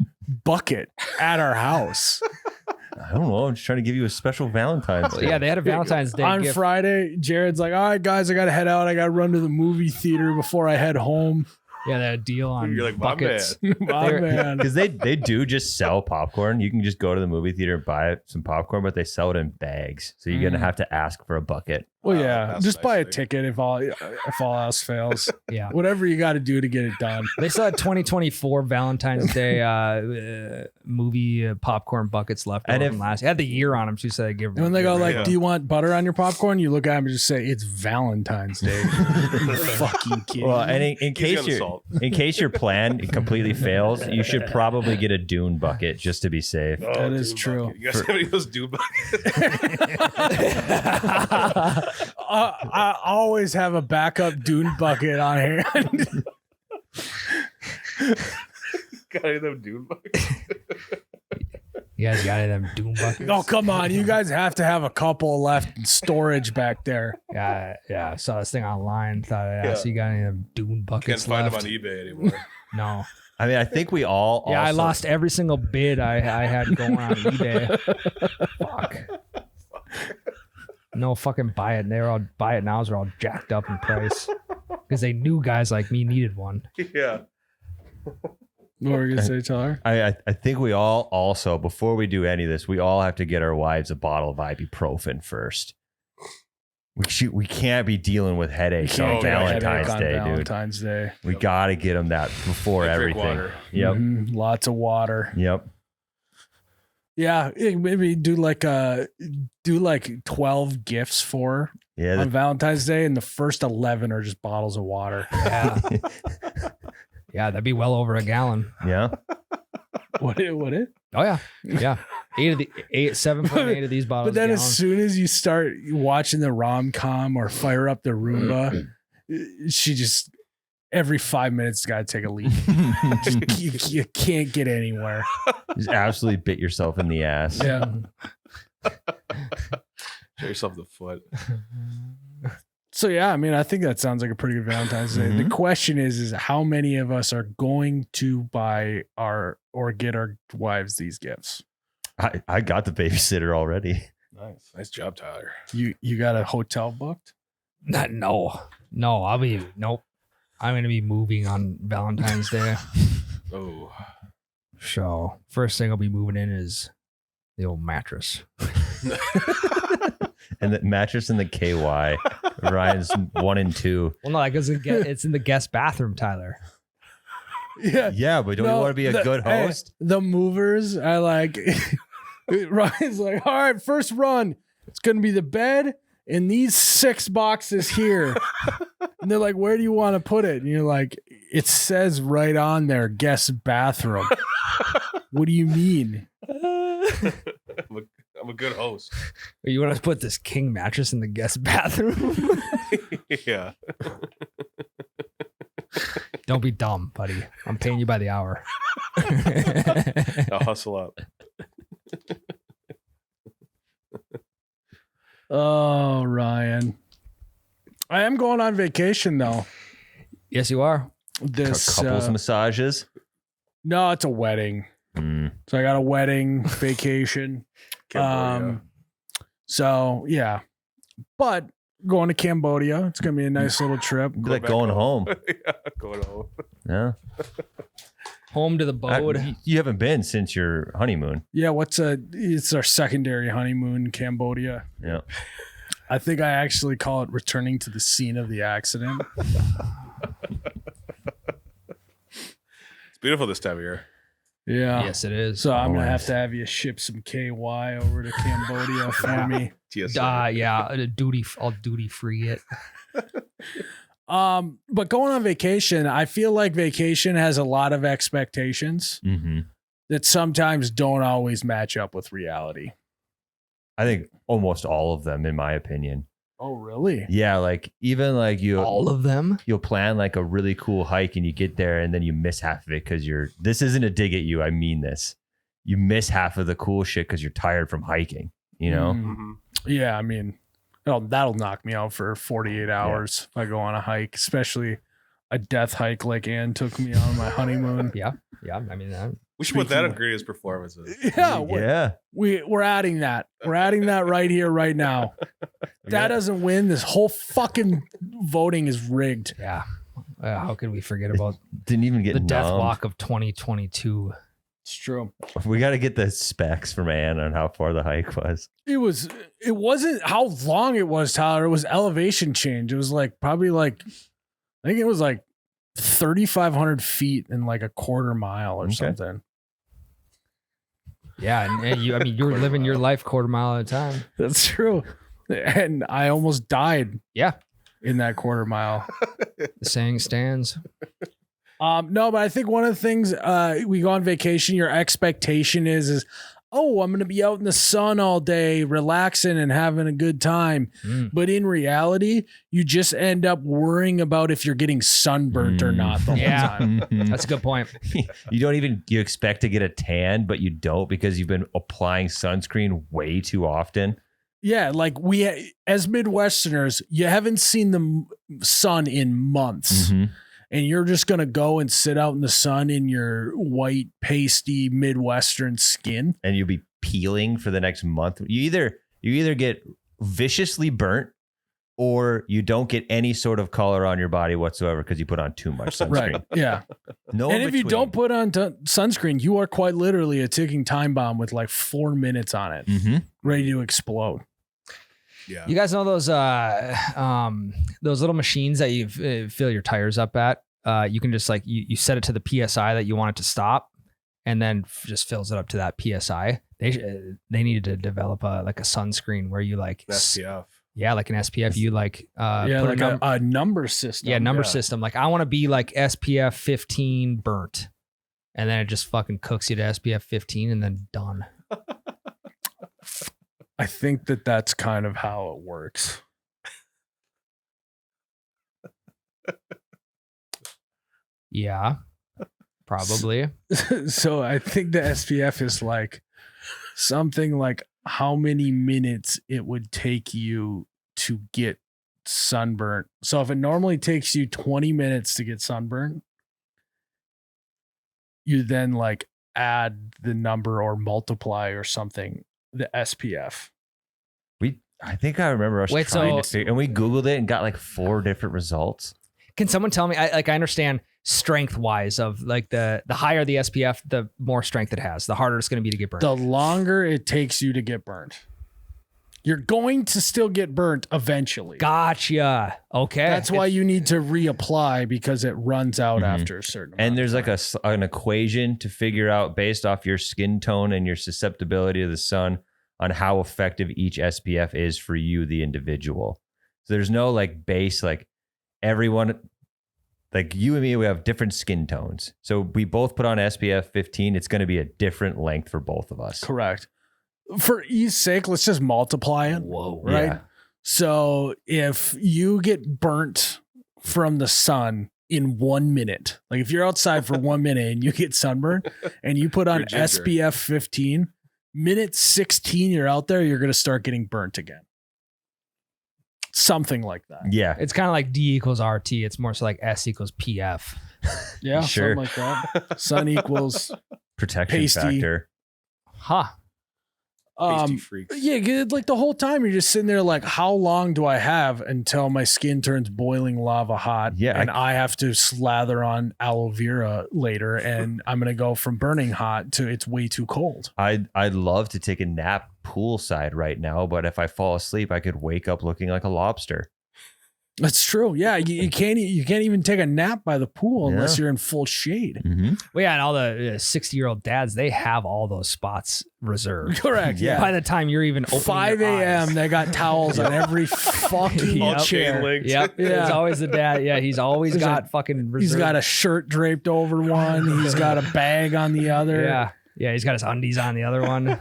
bucket at our house?" I don't know. I'm just trying to give you a special Valentine's Well, Day. yeah, they had a Valentine's Day On gift. Friday, Jared's like, "All right, guys, I gotta head out. I gotta run to the movie theater before I head home." Yeah, they had a deal on You're like, my buckets. My They're- man. Because they do just sell popcorn. You can just go to the movie theater and buy some popcorn, but they sell it in bags. So you're gonna have to ask for a bucket. Well, Wow, yeah, that's just nice buy a thing. ticket if all else fails. Yeah. Whatever you got to do to get it done. They still had 2024 Valentine's Day movie popcorn buckets left And over if- from last. It had the year on them. She said, "Give And when they go like, Yeah. "Do you want butter on your popcorn?" You look at them and just say, "It's Valentine's Day." You fucking kid. Well, and in Easy case on the salt. your plan completely fails, you should probably get a Dune bucket just to be safe. That is Dune true. bucket. You guys have any of those Dune buckets? I always have a backup Dune bucket on hand. Got any of them Dune buckets? You guys got any of them Doom buckets?" Oh, come on. You guys have to have a couple left in storage back there. Yeah, I saw this thing online. Thought I'd ask Yeah. you got any of them Doom Can't buckets find left? them on eBay anymore. No. I mean, I think we all. Yeah, I also- lost every single bid I had going on eBay. Fuck. No fucking buy it. They're all buy it nows are all jacked up in price because they knew guys like me needed one. Yeah. What were you going to say, Tyler? I think we all also, before we do any of this, we all have to get our wives a bottle of ibuprofen first. We can't be dealing with headaches on get a headache Valentine's on Day, dude. Valentine's Day. We got to get them that before Drink everything. water. Yep. Mhm, lots of water. Yep. Yeah, maybe do like 12 gifts for Yeah. on Valentine's Day, and the first 11 are just bottles of water. Yeah. Yeah, that'd be well over a gallon. Yeah. What it? Oh yeah. Yeah. 7.8 of these bottles. But then as gallons. soon as you start watching the rom-com or fire up the Roomba, she just every 5 minutes got to take a leak. you can't get anywhere. Just absolutely bit yourself in the ass. Yeah. Show yourself the foot. So yeah, I mean, I think that sounds like a pretty good Valentine's Day. The Mhm. question is how many of us are going to buy or get our wives these gifts? I got the babysitter already. Nice. Nice job, Tyler. You got a hotel booked? No. Nope. I'm gonna be moving on Valentine's Day. Oh. So first thing I'll be moving in is the old mattress. And the mattress and the KY. Ryan's 1 and 2. Well, no, because it's in the guest bathroom, Tyler. Yeah. Yeah, but don't you No, want to be a good host? The movers, I like. Ryan's like, all right, first run. It's going to be the bed and these 6 boxes here. And they're like, where do you want to put it? And you're like, it says right on there, guest bathroom. What do you mean? I'm a good host. You want to put this king mattress in the guest bathroom? Yeah. Don't be dumb, buddy. I'm paying you by the hour. I'll hustle up. Oh, Ryan. I am going on vacation though. Yes, you are. This Couples massages. no, it's a wedding. Mm. So I got a wedding vacation. Cambodia. So yeah, but going to Cambodia. It's gonna be a nice little trip. Be like back going home. Yeah, going home. Yeah. Home to the boat. You haven't been since your honeymoon. Yeah, it's our secondary honeymoon in Cambodia. Yeah. I think I actually call it returning to the scene of the accident. It's beautiful this time of year. Yeah. Yes, it is. So I'm gonna have Always. to have you ship some KY over to Cambodia for me. TSA. Yeah, I'll duty free it. But going on vacation, I feel like vacation has a lot of expectations Mm-hmm. that sometimes don't always match up with reality. I think almost all of them, in my opinion. Oh, really? Yeah, like even like All of them? you'll plan like a really cool hike and you get there and then you miss half of it because this isn't a dig at you. I mean this. You miss half of the cool shit because you're tired from hiking, you know? Mm. Mhm. Yeah, I mean, that'll knock me out for 48 hours if I go on a hike, especially a death hike like Ann took me on my honeymoon. Yeah. I mean, We should put that Speaking on greatest performances. Yeah, Yeah. we're adding that. We're adding that right here, right now. If that doesn't win, this whole fucking voting is rigged. yeah. How could we forget about Didn't even get the death numbed. walk of 2022? It's true. We got to get the specs from Ann on how far the hike was. It wasn't how long it was, Tyler. It was elevation change. It was like probably like, I think it was like 3,500 feet in like a quarter mile or Okay. something. Yeah, and you're living your life quarter mile at a time. That's true. And I almost died Yeah, in that quarter mile. the saying stands. No, but I think one of the things we go on vacation, your expectation is oh, I'm going to be out in the sun all day, relaxing and having a good time. Mm. But in reality, you just end up worrying about if you're getting sunburnt or not the whole Yeah. time. Mhm. That's a good point. You expect to get a tan, but you don't because you've been applying sunscreen way too often. Yeah, like we as Midwesterners, you haven't seen the sun in months. Mhm. And you're just going to go and sit out in the sun in your white, pasty Midwestern skin. And you'll be peeling for the next month. You either get viciously burnt or you don't get any sort of color on your body whatsoever because you put on too much sunscreen. Right. Yeah. No And in if you between. don't put on sunscreen, you are quite literally a ticking time bomb with like 4 minutes on it, Mhm. ready to explode. Yeah. You guys know those little machines that you fill your tires up at? You can just like you set it to the PSI that you want it to stop, and then just fills it up to that PSI. They needed to develop a sunscreen where you like SPF. yeah, like an SPF. You like Yeah, put like a number system. number yeah. system. Like I want to be like SPF 15 burnt, and then it just fucking cooks you to SPF 15, and then done. I think that's kind of how it works. Yeah, probably. So I think the SPF is like something like how many minutes it would take you to get sunburnt. So if it normally takes you 20 minutes to get sunburnt, you then like add the number or multiply or something, the SPF. I think I remember us Wait, trying so- to figure, and we Googled it and got like 4 different results. Can someone tell me? I understand strength wise of like the higher the SPF, the more strength it has. The harder it's going to be to get burned. The longer it takes you to get burnt. You're going to still get burnt eventually. Gotcha. Okay. That's why you need to reapply because it runs out Mhm. after a certain amount. And there's of like time. an equation to figure out based off your skin tone and your susceptibility to the sun on how effective each SPF is for you, the individual. So there's no like base, like everyone, like you and me, we have different skin tones. So we both put on SPF 15. It's going to be a different length for both of us. Correct. For ease sake, let's just multiply it. Whoa. Right. Yeah. So if you get burnt from the sun in 1 minute, like if you're outside for 1 minute and you get sunburned and you put on You're ginger. SPF 15, minute 16, you're out there, you're going to start getting burnt again. Something like that. Yeah. It's kind of like D equals RT. It's more so like S equals PF. Yeah. Sure. Something like that. Sun equals. Protection Pasty. factor. Huh. Pasty freaks. Yeah, like the whole time you're just sitting there like, how long do I have until my skin turns boiling lava hot? Yeah, and I have to slather on aloe vera later, and I'm gonna go from burning hot to it's way too cold. I'd love to take a nap poolside right now, but if I fall asleep, I could wake up looking like a lobster. That's true. Yeah, you can't even take a nap by the pool unless you're in full shade. Mm-hmm. Well, yeah, and all the 60-year-old dads, they have all those spots reserved. Correct. Yeah. By the time you're even opening 5 your a.m. eyes. They got towels on every fucking All Yep. chain chair. linked. Yep. Yeah. There's always the dad. Yeah, he's always There's got fucking reserved. He's got a shirt draped over one. He's got a bag on the other. Yeah. Yeah, he's got his undies on the other one.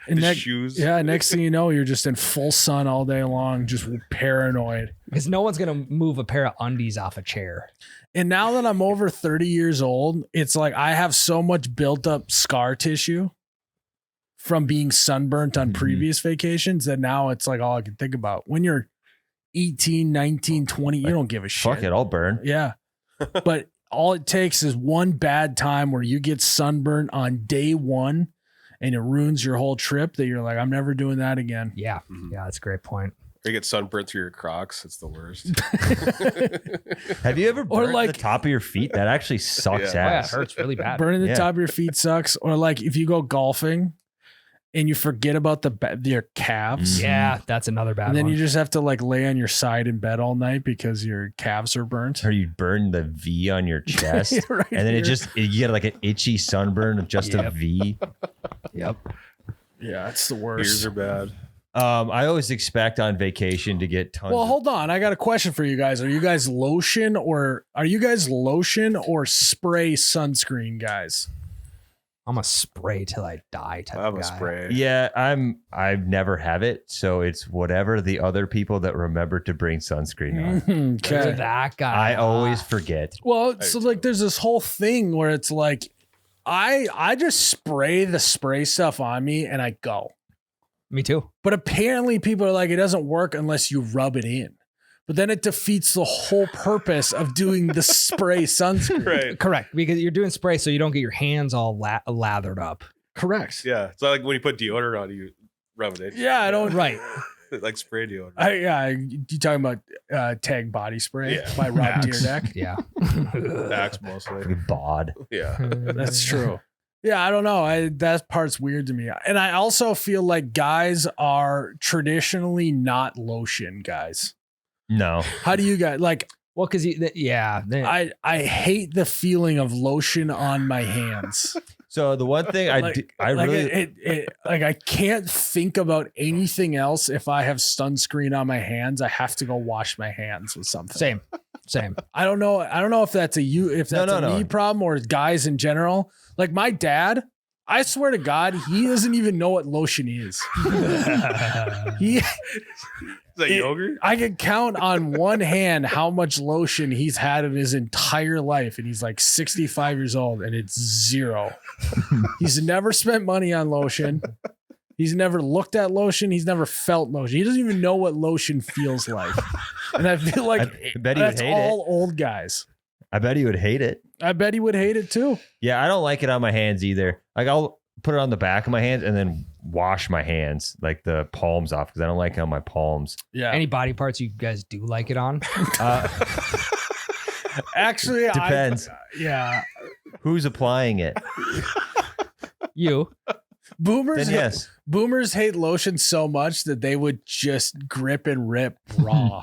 And His next, shoes. yeah, next thing you know, you're just in full sun all day long, just paranoid. Because no one's going to move a pair of undies off a chair. And now that I'm over 30 years old, it's like I have so much built up scar tissue from being sunburnt on Mhm. previous vacations that now it's like all I can think about. When you're 18, 19, 20, you don't give a shit. Fuck it, I'll burn. Yeah. But all it takes is one bad time where you get sunburned on day one and it ruins your whole trip that you're like, I'm never doing that again. Yeah. Mhm. Yeah, that's a great point. Or you get sunburnt through your Crocs. It's the worst. Have you ever Or burned like- the top of your feet? That actually sucks Yeah. Oh, yeah, it ass. hurts really bad. Burning the Yeah. top of your feet sucks. Or like if you go golfing and you forget about your calves. Yeah, that's another bad And then one. you just have to like lay on your side in bed all night because your calves are burnt. Or you burn the V on your chest. Right And then here. you get like an itchy sunburn of just a Yep. V. Yep. Yeah, it's the Ears worst. are bad. I always expect on vacation to get tons Well, of hold on. I got a question for you guys. Are you guys lotion or spray sunscreen guys? I'm a spray till I die type I have of a guy. spray. Yeah, I've never have it, so it's whatever the other people that remember to bring sunscreen on. You're Okay. that guy. I always forget. Well, so like there's this whole thing where it's like I just spray the spray stuff on me and I go. Me too. But apparently people are like, it doesn't work unless you rub it in. But then it defeats the whole purpose of doing the spray sunscreen. Right. Correct. Because you're doing spray so you don't get your hands all lathered up. Correct. Yeah. It's not like when you put deodorant on, you rub it in. Yeah, I don't. Right. Like spray deodorant. You talking about Tag body spray Yeah. by Rob Axe. Deerdeck? Yeah. Axe mostly. Fucking bod. Yeah. That's true. Yeah, I don't know. That part's weird to me. And I also feel like guys are traditionally not lotion guys. No. How do you guys like? Well, because I hate the feeling of lotion on my hands. So the one thing I can't think about anything else if I have sunscreen on my hands. I have to go wash my hands with something. Same. I don't know if that's a me problem or guys in general. Like my dad, I swear to God, he doesn't even know what lotion is. He Is that yogurt? I can count on one hand how much lotion he's had in his entire life, and he's like 65 years old, and it's zero. He's never spent money on lotion. He's never looked at lotion. He's never felt lotion. He doesn't even know what lotion feels like. And I feel like I bet he would that's hate all old guys. I bet he would hate it. I bet he would hate it too. Yeah, I don't like it on my hands either. Like I'll put it on the back of my hands and then wash my hands, like the palms off, because I don't like it on my palms. Yeah. Any body parts you guys do like it on? Actually, Depends. yeah. Who's applying it? You. Boomers, then yes. boomers hate lotion so much that they would just grip and rip raw.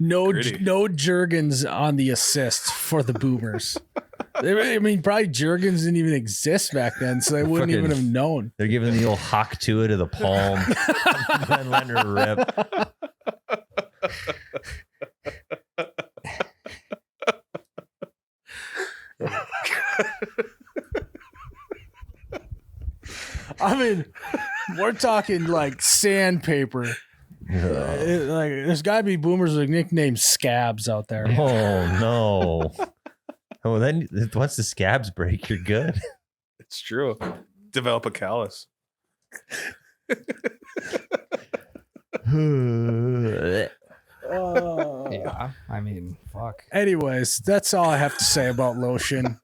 No Gritty. Jergens on the assist for the boomers. I mean, probably Jergens didn't even exist back then, so they wouldn't even have known. They're giving the old hock to it to the palm. Then letting her rip. I mean, we're talking like sandpaper. Like, there's got to be boomers with nicknames scabs out there. Oh no. Oh, then once the scabs break, you're good. It's true. Develop a callus. Yeah, I mean, fuck. Anyways, that's all I have to say about lotion.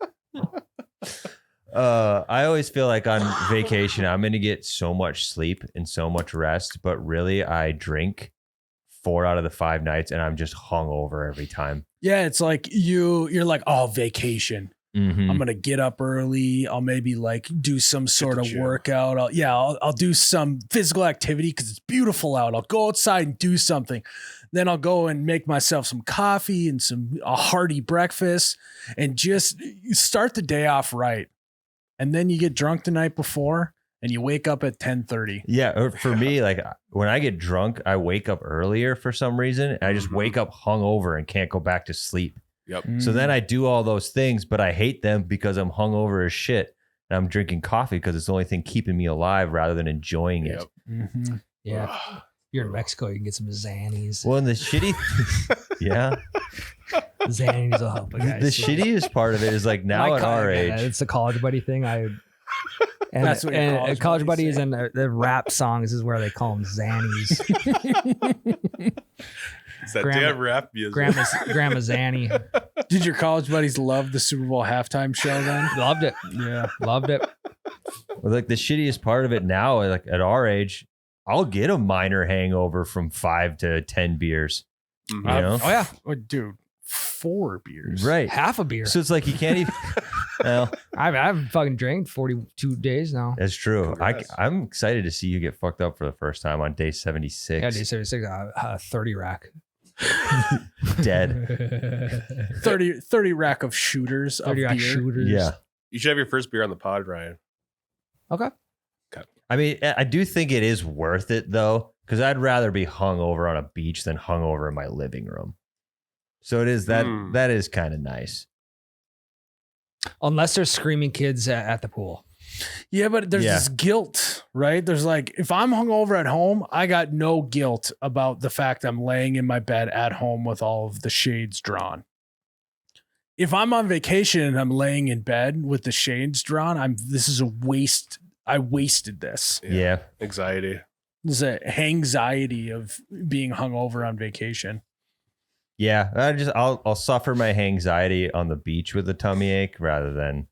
I always feel like on vacation, I'm going to get so much sleep and so much rest, but really I drink 4 out of the 5 nights and I'm just hungover every time. Yeah, it's like you're like, oh, vacation. Mhm. I'm gonna get up early. I'll maybe like do some sort the of gym. workout. I'll do some physical activity because it's beautiful out. I'll go outside and do something. Then I'll go and make myself some coffee and a hearty breakfast and just start the day off right. And then you get drunk the night before and you wake up at 10:30. Yeah, or for me, like when I get drunk, I wake up earlier for some reason. And I just wake up hungover and can't go back to sleep. Yep. So then I do all those things, but I hate them because I'm hungover as shit. And I'm drinking coffee because it's the only thing keeping me alive rather than enjoying it. Yep. Yeah. You're in Mexico, you can get some Xannies. Well, and the shitty, yeah, Xannies will help. the shittiest part of it is like now at our age, it's a college buddy thing. And That's what your college college buddies buddies say. and the rap songs is where they call them Xannies. It's that Grandma- damn rap music. Grandma Zanny. Did your college buddies love the Super Bowl halftime show then? Loved it. Yeah, loved it. well, like the shittiest part of it now, like at our age, I'll get a minor hangover from 5 to 10 beers. Mhm. You know? Oh yeah, Oh, dude, 4 beers. Right. half a beer. So it's like you can't even. Well, I've fucking drank 42 days now. that's true. Congrats. I'm excited to see you get fucked up for the first time on day 76. Yeah, day 76, 30 rack. Dead. 30 rack of shooters 30 of rack beer. shooters. Yeah. You should have your first beer on the pod, Ryan. Okay. I mean, I do think it is worth it though, because I'd rather be hungover on a beach than hungover in my living room. So it is that Mm. that is kind of nice. Unless there's screaming kids at the pool. Yeah, but there's Yeah. this guilt, right? There's like, if I'm hungover at home, I got no guilt about the fact I'm laying in my bed at home with all of the shades drawn. If I'm on vacation and I'm laying in bed with the shades drawn, this is a waste. I wasted this. Yeah. Anxiety. This is a anxiety of being hungover on vacation. Yeah. I'll suffer my anxiety on the beach with a tummy ache rather than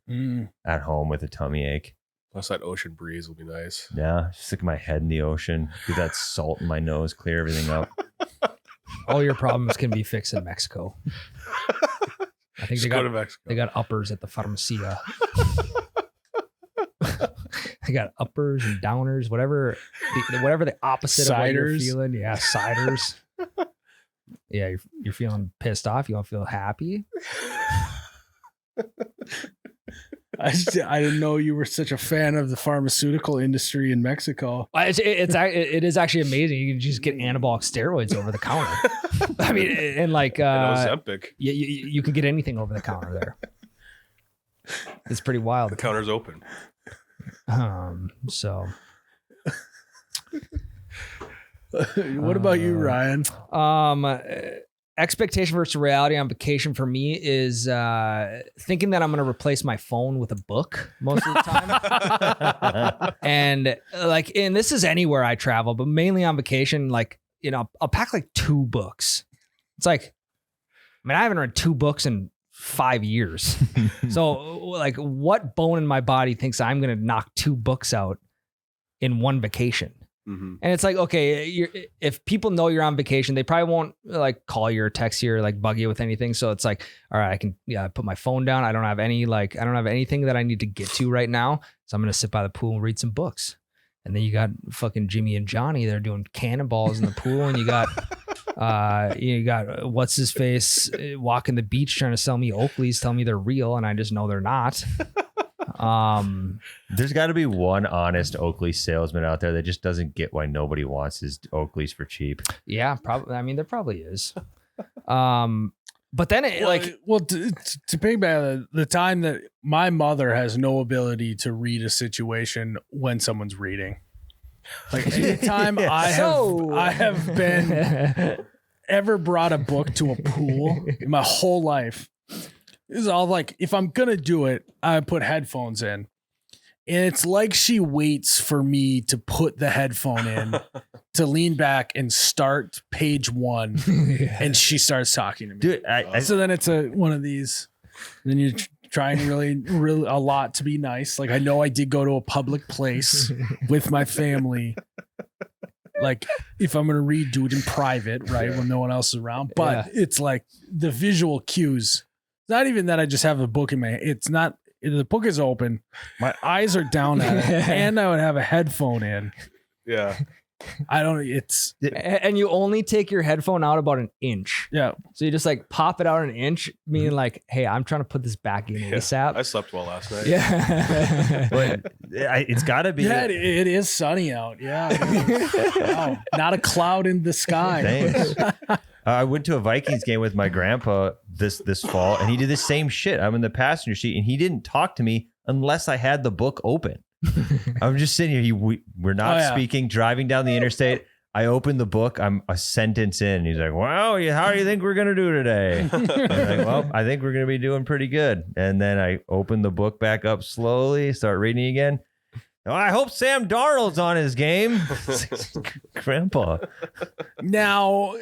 at home with a tummy ache. Plus that ocean breeze will be nice. Yeah. Stick my head in the ocean, get that salt in my nose, clear everything up. All your problems can be fixed in Mexico. I think Just go to Mexico. they got uppers at the Farmacia. They got uppers and downers, whatever the opposite of what you're Ciders. feeling. Yeah, ciders. Yeah, you're feeling pissed off. You want to feel happy. I didn't know you were such a fan of the pharmaceutical industry in Mexico. It is actually amazing. You can just get anabolic steroids over the counter. I mean, and like And Ozempic. you can get anything over the counter there. It's pretty wild. The counter's open. So What about you, Ryan? expectation versus reality on vacation for me is thinking that I'm going to replace my phone with a book most of the time. And this is anywhere I travel, but mainly on vacation, like, you know, I'll pack like 2 books. It's like, I mean, I haven't read 2 books in 5 years. So like, what bone in my body thinks I'm going to knock 2 books out in one vacation? Mhm. And it's like, okay, if people know you're on vacation, they probably won't like call you or text you or like bug you with anything. So it's like, all right, I can put my phone down. I don't have anything that I need to get to right now. So I'm going to sit by the pool and read some books. And then you got fucking Jimmy and Johnny. They're doing cannonballs in the pool. And you got, what's his face walking the beach trying to sell me Oakleys, tell me they're real. And I just know they're not. There's got to be one honest Oakley salesman out there that just doesn't get why nobody wants his Oakleys for cheap. Yeah, probably. I mean, there probably is. But then to piggyback the time that my mother has no ability to read a situation when someone's reading. Like anytime I have been ever brought a book to a pool in my whole life. This is all like, if I'm going to do it, I put headphones in. And it's like she waits for me to put the headphone in to lean back and start page 1. And she starts talking to me. Dude, so then it's one of these. Then you're trying really a lot to be nice. Like, I know I did go to a public place with my family. Like, if I'm going to read, do it in private, right? When no one else is around. But it's like the visual cues. It's not even that I just have a book in my hand. It's not, the book is open. My eyes are down at it. And I would have a headphone in. Yeah. And you only take your headphone out about an inch. Yeah. So you just like pop it out an inch, meaning like, hey, I'm trying to put this back in ASAP. I slept well last night. Yeah. But it's got to be. Yeah, it is sunny out. Yeah. Wow. Not a cloud in the sky. Thanks. I went to a Vikings game with my grandpa this fall, and he did the same shit. I'm in the passenger seat, and he didn't talk to me unless I had the book open. I'm just sitting here. We're not speaking, driving down the interstate. I open the book. I'm a sentence in. And he's like, "Wow, how do you think we're going to do today?" I'm like, "Well, I think we're going to be doing pretty good." And then I open the book back up slowly, start reading again. "Oh, I hope Sam Darnold's on his game." Grandpa. Now,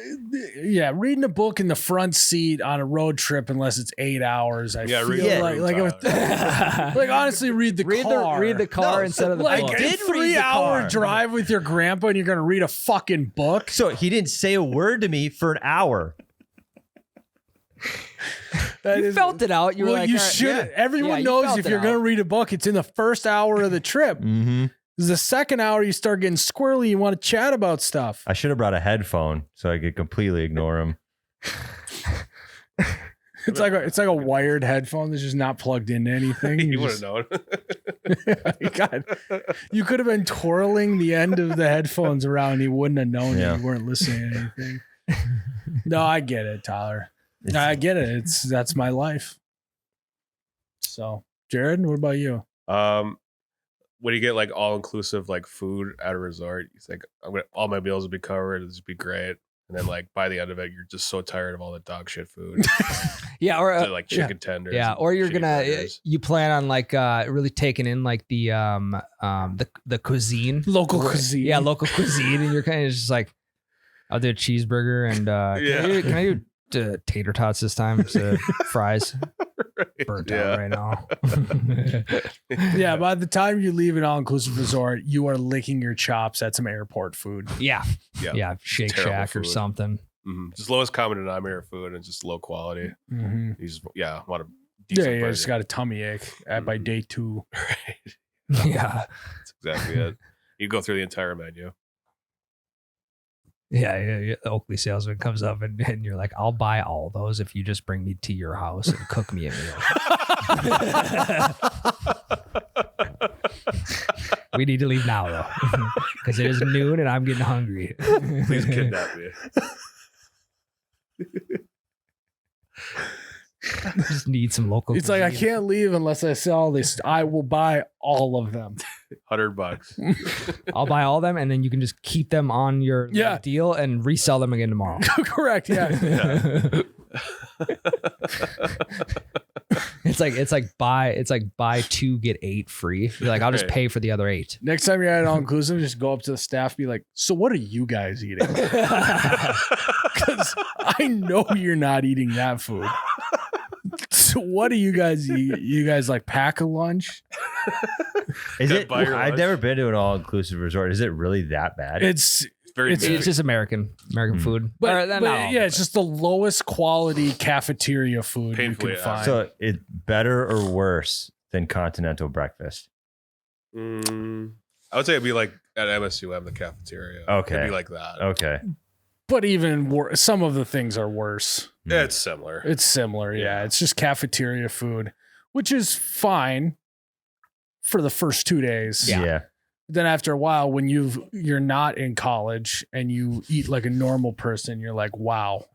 yeah, reading a book in the front seat on a road trip, unless it's 8 hours, I feel like honestly, read the car. Read the car instead of the like book. a 3-hour drive with your grandpa, and you're going to read a fucking book. So he didn't say a word to me for an hour. You felt it out. You were like, you should. Everyone knows if you're going to read a book, it's in the first hour of the trip. Mm-hmm. The second hour, you start getting squirrely. You want to chat about stuff. I should have brought a headphone so I could completely ignore him. It's like a wired headphone that's just not plugged into anything. You would have known. God, you could have been twirling the end of the headphones around. He wouldn't have known you weren't listening to anything. No, I get it, Tyler. I get it. That's my life. So, Jared, what about you? When you get like all inclusive like food at a resort, you think all my meals will be covered. It'll just be great. And then like by the end of it, you're just so tired of all the dog shit food. Yeah, or so, like chicken tenders. Yeah, or you're you plan on like really taking in like the cuisine, local cuisine. Yeah, local cuisine, and you're kind of just like, I'll do a cheesburger and can I do tater tots this time? So fries. Burnt out right now. Yeah, by the time you leave an all-inclusive resort, you are licking your chops at some airport food. Yeah. Shake Shack food. Or something. Mm-hmm. Just lowest common denominator food and just low quality. Mm-hmm. You just want a decent burger. Just got a tummy ache by day 2. Right. Yeah, that's exactly it. You go through the entire menu. Yeah. The Oakley salesman comes up and you're like, "I'll buy all those if you just bring me to your house and cook me a meal." We need to leave now though, because it is noon and I'm getting hungry. Please kidnap me. Just need some local. It's like, I can't leave unless I sell this. I will buy all of them. $100. I'll buy all of them, and then you can just keep them on your deal and resell them again tomorrow. Correct. Yeah. It's like buy 2 get 8 free. You're like, I'll just pay for the other 8. Next time you're at all inclusive, just go up to the staff, be like, "So what are you guys eating?" Because I know you're not eating that food. So what do you guys eat? You guys like pack a lunch? Is it? Buy your I've lunch. never been to an all-inclusive resort. Is it really that bad? It's Very It's- big. It's just American food. but, Or, but not all, yeah, it's just the lowest quality cafeteria food Painfully you can find. so it better or worse than continental breakfast? I would say it'd be like at MSUM, the cafeteria. Okay. It'd be like that. Okay. but even some of the things are worse. Yeah, it's similar. It's similar, yeah. It's just cafeteria food, which is fine for the first 2 days. Yeah. Then after a while, when you're not in college and you eat like a normal person, you're like, wow,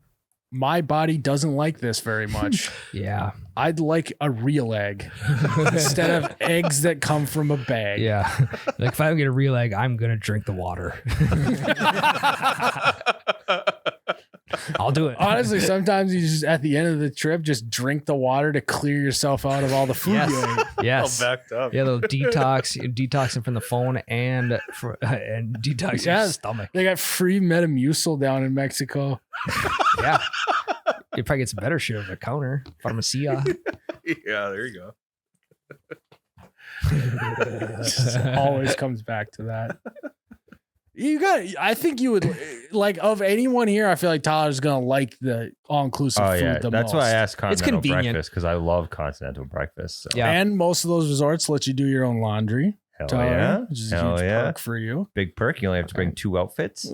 my body doesn't like this very much. Yeah. I'd like a real egg instead of eggs that come from a bag. Yeah. Like if I don't get a real egg, I'm gonna drink the water. I'll do it. Honestly, sometimes you just at the end of the trip just drink the water to clear yourself out of all the food Yes. you ate. Yes. All backed up. Yeah, little detoxing from the phone and detoxing your Yes. stomach. They got free Metamucil down in Mexico. Yeah. You probably get some better shit over the counter. Pharmacia. Yeah, there you go. Always comes back to that. I think you would like of anyone here. I feel like Tyler's gonna like the all-inclusive Oh food yeah. the That's most. why I asked continental convenient. breakfast because I love continental breakfast. So. Yeah. And most of those resorts let you do your own laundry. Hell Tyler, yeah. which is a Hell huge yeah. perk for you. Big perk. You only have to bring 2 outfits.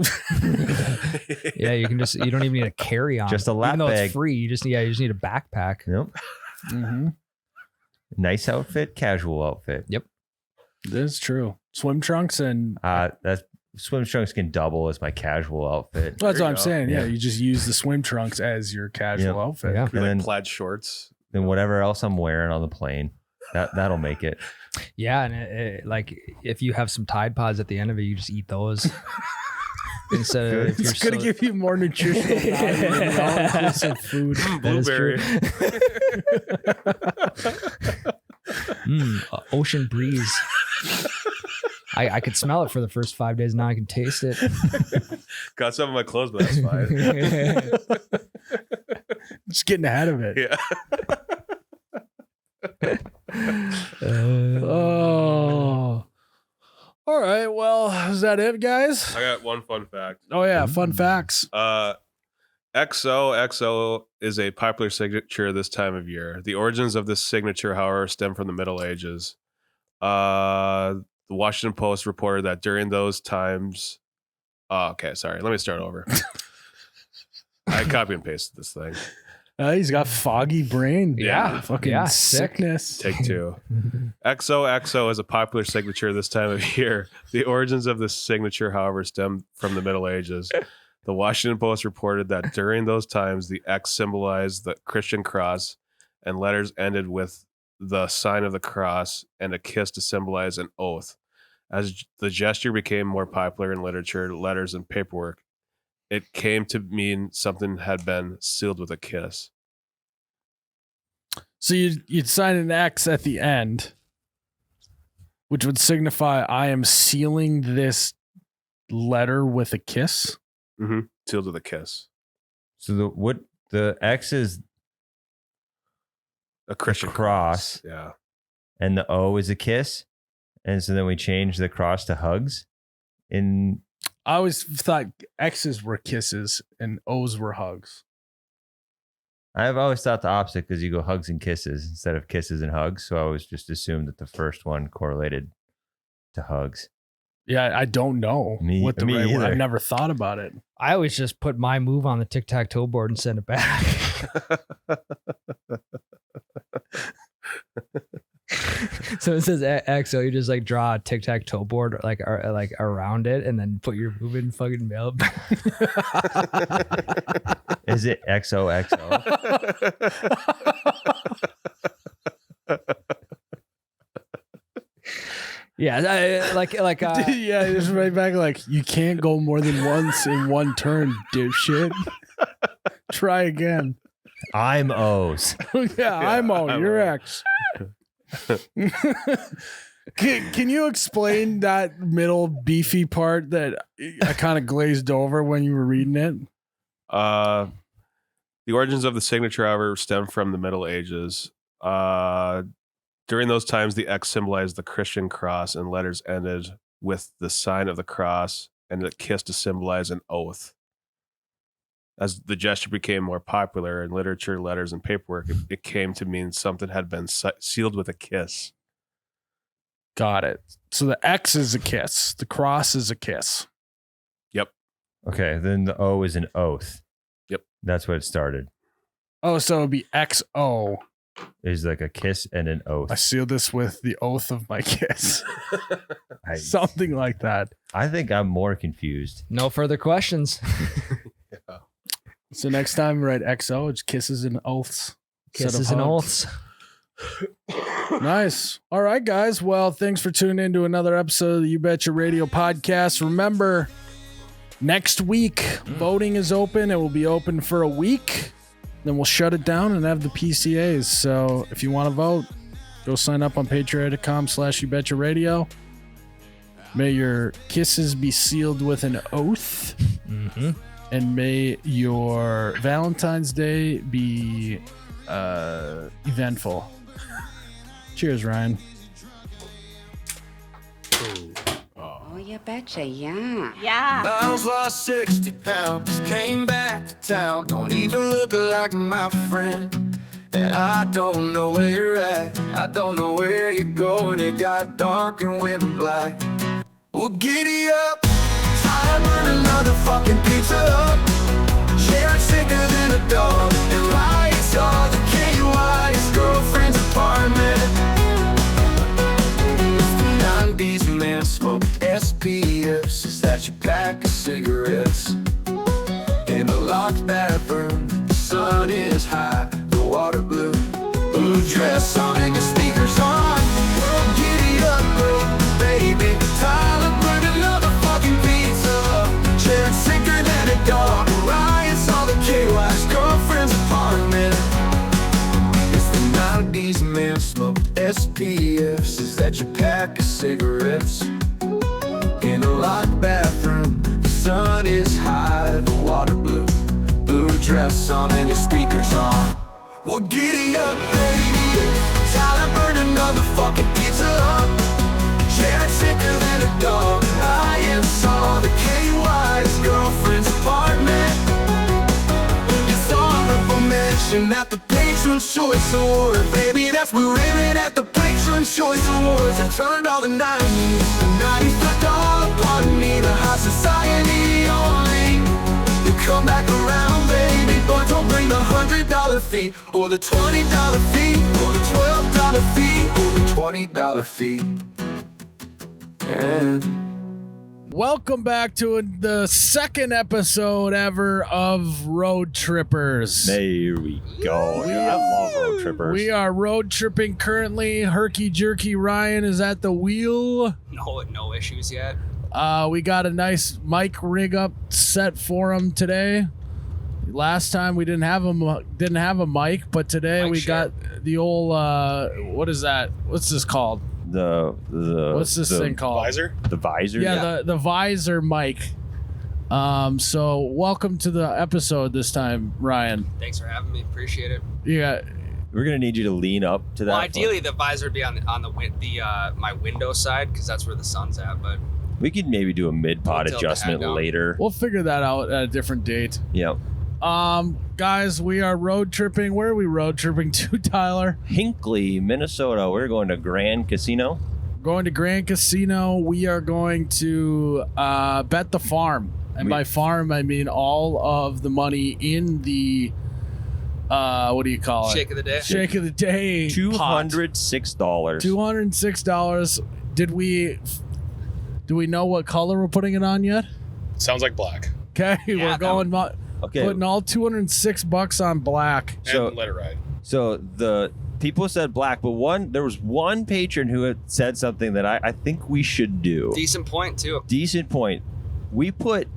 Yeah, you don't even need a carry on. Just a lap Even though bag. it's free, you just need a backpack. Yep. Mm-hmm. Nice outfit, casual outfit. This is true. Swim trunks and That swim trunks can double as my casual outfit. that's There what you I'm go. saying. Yeah. Yeah. you just use the swim trunks as your casual Yep. outfit. Yeah. Be And like then- plaid shorts. Then whatever else I'm wearing on the plane, that'll make it. Yeah, and like if you have some Tide Pods at the end of it, you just eat those. Instead of if It's you're gonna so- give you more nutritional value than all-inclusive food. That is true. Blueberry. Ocean breeze. I could smell it for the first 5 days. Now I can taste it. Got some of my clothes, but that's fine. Just getting ahead of it. Yeah. Oh. All right. Well, is that it, guys? I got one fun fact. Oh yeah, fun facts. XOXO is a popular signature this time of year. The origins of this signature, however, stem from the Middle Ages. The Washington Post reported that during those times. Oh, okay, sorry. Let me start over. I copy and pasted this thing. He's got foggy brain. Yeah. Fucking Yeah, sick. sickness. Take 2. XOXO is a popular signature this time of year. The origins of this signature, however, stem from the Middle Ages. The Washington Post reported that during those times, the X symbolized the Christian cross, and letters ended with the sign of the cross and a kiss to symbolize an oath. As the gesture became more popular in literature, letters, and paperwork, it came to mean something had been sealed with a kiss. So you'd sign an X at the end, which would signify I am sealing this letter with a kiss. Mm-hmm. Sealed with a kiss. So the X is A Christian cross. Yeah. and the O is a kiss. And so then we changed the cross to hugs. In I always thought X's were kisses and O's were hugs. I've always thought the opposite because you go hugs and kisses instead of kisses and hugs. So I always just assumed that the first one correlated to hugs. Yeah, I don't know Me what the right word. either. I've never thought about it. I always just put my move on the tic-tac-toe board and send it back. So it says XO, you just like draw a tic-tac-toe board like around it and then put your move in fucking mail it back. Is it XOXO? Yeah, Yeah, just right back like you can't go more than once in one turn, dipshit. Try again. I'm O's. Yeah, I'm on. I'm You're on. X. Can you explain that middle beefy part that I kind of glazed over when you were reading it? The origins of the signature, however, stem from the Middle Ages. During those times, the X symbolized the Christian cross, and letters ended with the sign of the cross, and the kiss to symbolize an oath. As the gesture became more popular in literature, letters, and paperwork, it came to mean something had been sealed with a kiss. Got it. So the X is a kiss. The cross is a kiss. Okay, then the O is an oath. Yep. That's what it started. Oh, so it'd be XO. It's like a kiss and an oath. I seal this with the oath of my kiss. I, Something like that. I think I'm more confused. No further questions. So next time we write XO, it's kisses and oaths. instead of Kisses and hugs. oaths. Nice. All right, guys. Well, thanks for tuning in to another episode of the You Betcha Radio podcast. Remember, next week, voting is open. It will be open for a week. Then we'll shut it down and have the PCAs. So if you want to vote, go sign up on patreon.com/You Betcha Radio. May your kisses be sealed with an oath. Mm-hmm. And may your Valentine's Day be eventful. Cheers, Ryan. Oh, you betcha, yeah. Yeah. I was lost 60 pounds, came back to town. Don't even look like my friend. And I don't know where you're at. I don't know where you're going. It got dark and went black. Well, giddy up. Time to burn another fucking pizza up. Shared sicker than a dog. And lights all the KY's girlfriend's apartment. These men smoke SPFs. Is that your pack of cigarettes? In a locked bathroom, the sun is high, the water blue. Blue dress on and your speakers on. Giddy up, baby. Tyler burned another fucking pizza. Shared sicker than a dog. Riots on the KY's girlfriend's apartment. It's the 90s, man smoke SPFs. Is that your pack of cigarettes? In a locked bathroom, the sun is high, the water blue. Blue dress on and your speakers on. Well, giddy up, baby. Tyler burned another fucking pizza up. Shared sicker than a dog. I saw the KY's girlfriend's apartment. It's honorable mention at the Patron's Choice Award. Baby, that's we're living at the Patron's Choice Awards. I turned all the 90s. The 90s took all upon me. The high society only. You come back around, baby, but don't bring the $100 fee, or the $20 fee, or the $12 fee, or the $20 fee. And Welcome back to the second episode ever of Road Trippers. There we go. Dude, I love road trippers. We are road tripping currently. Herky Jerky Ryan is at the wheel. No issues yet. We got a nice mic rig up set for him today. Last time we didn't have a mic, but today Mic we share. got the old what is that? What's this called? What's this thing called? Visor? The visor? Yeah, the visor mic. So welcome to the episode this time, Ryan. Thanks for having me. Appreciate it. Yeah, We're gonna need you to lean up to that. Well, ideally the visor would be on the my window side because that's where the sun's at. But We could maybe do a mid-pod We'll tilt the adjustment head down. later. we'll figure that out at a different date. Yeah. Guys, we are road tripping. Where are we road tripping to, Tyler? Hinckley, Minnesota. We're going to Grand Casino. Going to Grand Casino. We are going to bet the farm. And by farm, I mean all of the money in the, what do you call it? shake of the day. Shake of the day. pot. $206. $206. Do we know what color we're putting it on yet? Sounds like black. Okay, Yeah, we're going Okay. putting all $206 on black. So- And let it ride. So the people said black, but there was one patron who had said something that I think we should do. Decent point too. Decent point. We put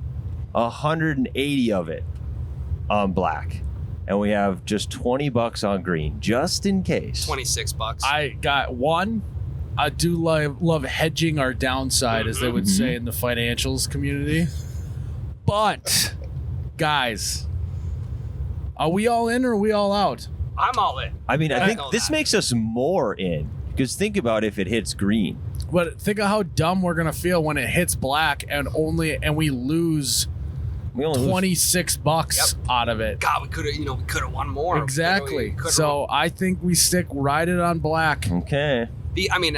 180 of it on black, and we have just $20 on green, just in case. $26. I got one. I do love hedging our downside, as they would say in the financials community. But, guys, Are we all in or are we all out? I'm all in. I mean, I think know this that. makes us more in because think about if it hits green. But think of how dumb we're gonna feel when it hits black and we lose We only lose- $26 out of it. God, we could have won more. Exactly. We coulda- So I think we ride it on black. Okay.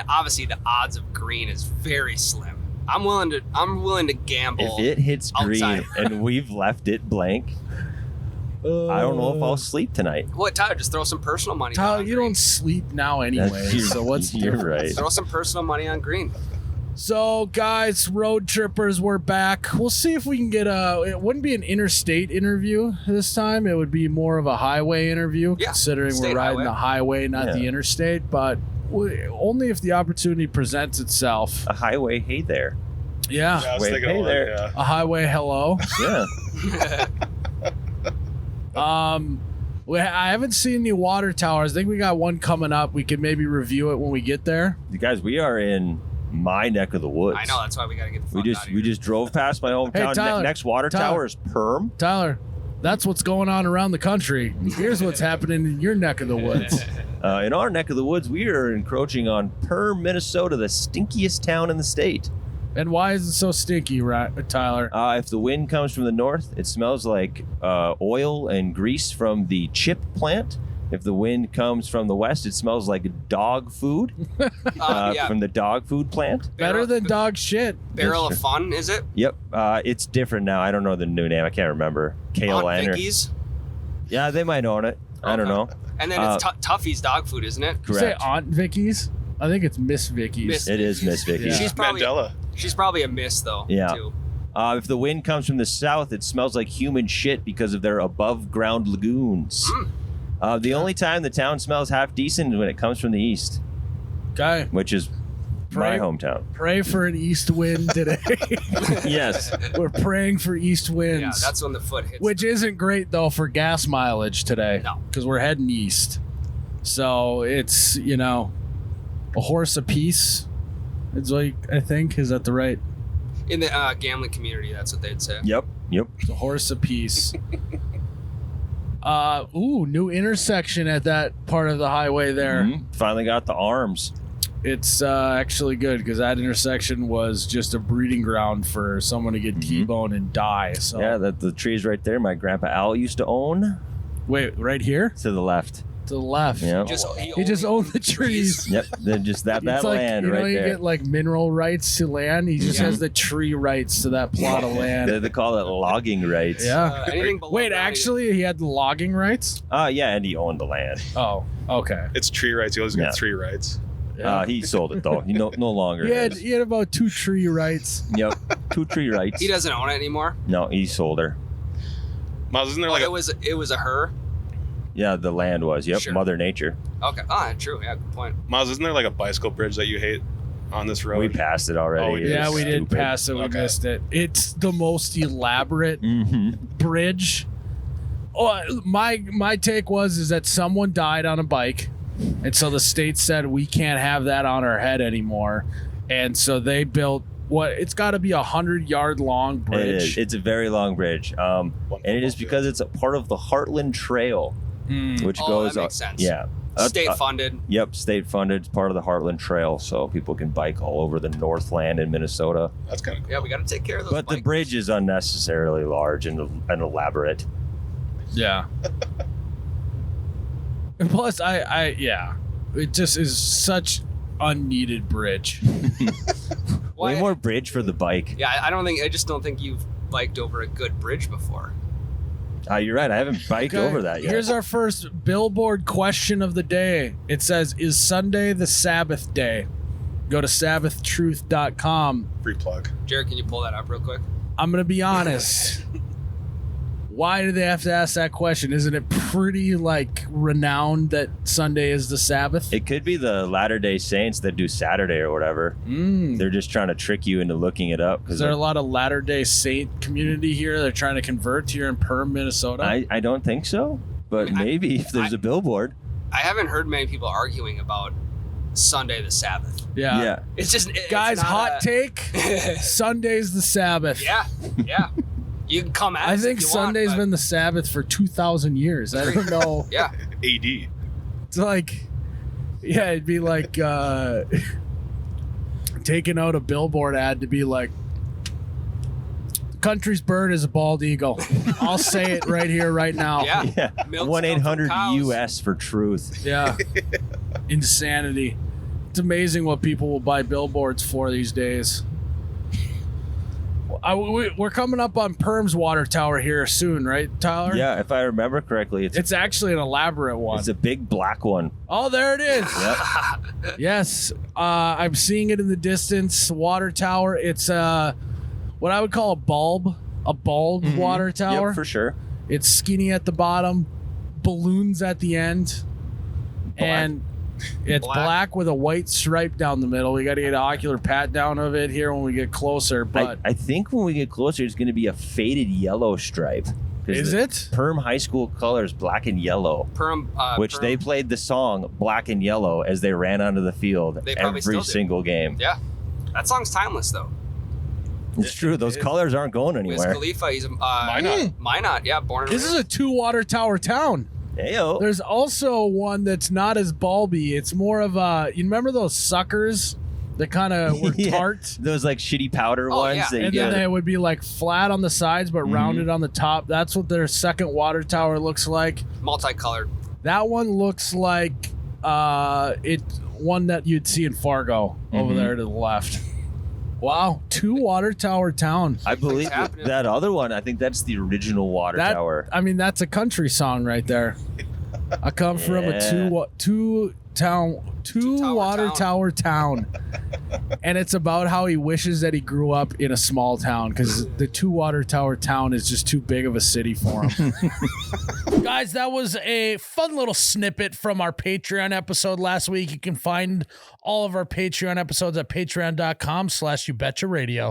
Obviously the odds of green is very slim. I'm willing to gamble. If it hits green outside. and we've left it blank, I don't know if I'll sleep tonight. What, Tyler? Just throw some personal money. Tyler, on you green. don't sleep now anyway. So what's the You're difference? right. Throw some personal money on green. So, guys, road trippers, we're back. We'll see if we can get it wouldn't be an interstate interview this time. It would be more of a highway interview, Yeah, considering we're state riding highway. the highway, not the Yeah. interstate. But only if the opportunity presents itself. A highway, hey there. Yeah, I was Wait, thinking hey of one, there. yeah. a highway hello. Yeah. I haven't seen any water towers. I think we got one coming up. We can maybe review it when we get there. You guys, we are in my neck of the woods. I know, that's why we gotta get the fuck out of here. We just drove past my hometown. Hey, Tyler, Next water Tyler. tower is Perm. Tyler, that's what's going on around the country. Here's what's happening in your neck of the woods. In our neck of the woods, we are encroaching on Minnesota, the stinkiest town in the state. And why is it so stinky, Tyler? If the wind comes from the north, it smells like oil and grease from the chip plant. If the wind comes from the west, it smells like dog food Yeah. from the dog food plant. Better than dog shit. Barrel of Fun, is it? Yep, it's different now. I don't know the new name. I can't remember. Aunt KLN or Vicky's. yeah, they might own it. I don't know. And then it's Tuffy's dog food, isn't it? You say Correct. Aunt Vicky's? I think it's Miss Vicky's. Miss- It is Miss Vicky. Yeah. She's probably a miss though. Yeah. Too. If the wind comes from the south, it smells like human shit because of their above ground lagoons. The only time the town smells half decent is when it comes from the east, Okay. which is my Pray- hometown. Pray for an east wind today. Yes. We're praying for east winds. Yeah, that's when the foot hits. which isn't great though for gas mileage today. No. Because we're heading east. So it's, a horse apiece. It's like, I think, is that the right? in the gambling community, that's what they'd say. Yep. It's a horse apiece. New intersection at that part of the highway there. Mhm. Finally got the arms. It's actually good because that intersection was just a breeding ground for someone to get T-boned and die. So Yeah, the tree's right there. My grandpa Al used to own. wait, right here To the left. to the left. Yep. He just owned the trees. Yep. Then just that It's like, land you know, right you there. get like mineral rights to land. He just Mhm. has the tree rights to that plot of land. They call it logging rights. Yeah. Anything below Wait, ground, actually, he had the logging rights. Yeah, and he owned the land. Oh, okay. It's tree rights. You always Yeah. get three rights. Yeah. He sold it though. He no longer has. He had about 2 tree rights. Yep. 2 tree rights. he doesn't own it anymore. No, he sold her. Miles, isn't there Oh, like it was a her. Yeah, the land was. Yep. Sure. Mother Nature. Okay. True. Yeah, good point. Miles, isn't there like a bicycle bridge that you hate on this road? We passed it already. Oh, we did. It Yeah, was we did stupid. pass it. We Okay. missed it. It's the most elaborate Mhm. bridge. Oh, my take is that someone died on a bike, and so the state said we can't have that on our head anymore, and so they built it's got to be 100-yard long It bridge. is. It's a very long bridge. And it is because it's a part of the Heartland Trail, which Oh, goes. that makes sense. Yeah. State funded. Yep, state funded. It's part of the Heartland Trail, so people can bike all over the Northland in Minnesota. That's kind of cool. Yeah, we got to take care of those. But the bike- bridge is unnecessarily large and elaborate. Yeah. And plus, it just is such unneeded bridge. Why- Way more bridge for the bike. Yeah, I just don't think you've biked over a good bridge before. You're right. I haven't biked Okay, over that yet. Here's our first billboard question of the day. It says, "Is Sunday the Sabbath day?" Go to sabbathtruth.com. Free plug. Jared, can you pull that up real quick? I'm going to be honest. Why do they have to ask that question? Isn't it pretty renowned that Sunday is the Sabbath? It could be the Latter-day Saints that do Saturday or whatever. They're just trying to trick you into looking it up. Is there a lot of Latter-day Saint community here they're trying to convert here in Perm, Minnesota? I don't think so, but maybe if there's a billboard. I haven't heard many people arguing about Sunday the Sabbath. yeah. It's just Guys, it's not hot take. Sunday's the Sabbath. Yeah. You can come at I us think if you want, Sunday's but- been the Sabbath for 2,000 years. I don't know. Yeah. AD. It's like, yeah, it'd be like taking out a billboard ad to be like, the country's bird is a bald eagle. I'll say it right here, right now. Yeah. Yeah. Milk's 1-800 come from cows. US for truth. Yeah. Insanity. It's amazing what people will buy billboards for these days. We're coming up on Perm's water tower here soon, right, Tyler? Yeah, if I remember correctly, It's actually an elaborate one. it's a big black one. Oh, there it is. Yep. Yes. I'm seeing it in the distance. Water tower. It's what I would call a bulb water tower. Yep, for sure. It's skinny at the bottom, balloons at the end, and it's black with a white stripe down the middle. We got to get an ocular pat down of it here when we get closer. But I think when we get closer, it's going to be a faded yellow stripe. 'Cause is the it? Perm High School colors black and yellow, which they played the song Black and Yellow as they ran onto the field They probably still every do. single game. Yeah. That song's timeless, though. It's true. Those colors aren't going Wiz anywhere. Khalifa, he's a Minot. Minot, yeah, born and This is raised. a 2 water tower town. Heyo. There's also one that's not as bulby. It's more of a. You remember those suckers that kind of were Yeah. tart? Those like shitty powder Oh, ones. yeah. That you And then gotta- they would be like flat on the sides but rounded on the top. That's what their second water tower looks like. Multicolored. That one looks like one that you'd see in Fargo over there to the left. Wow, 2 water tower town. I believe happening. that other one. I think that's the original water That tower. I mean, that's a country song right there. I come from a Yeah. two water tower town, and it's about how he wishes that he grew up in a small town because the 2 water tower town is just too big of a city for him. Guys, that was a fun little snippet from our Patreon episode last week. You can find all of our Patreon episodes at patreon.com/YouBetchaRadio.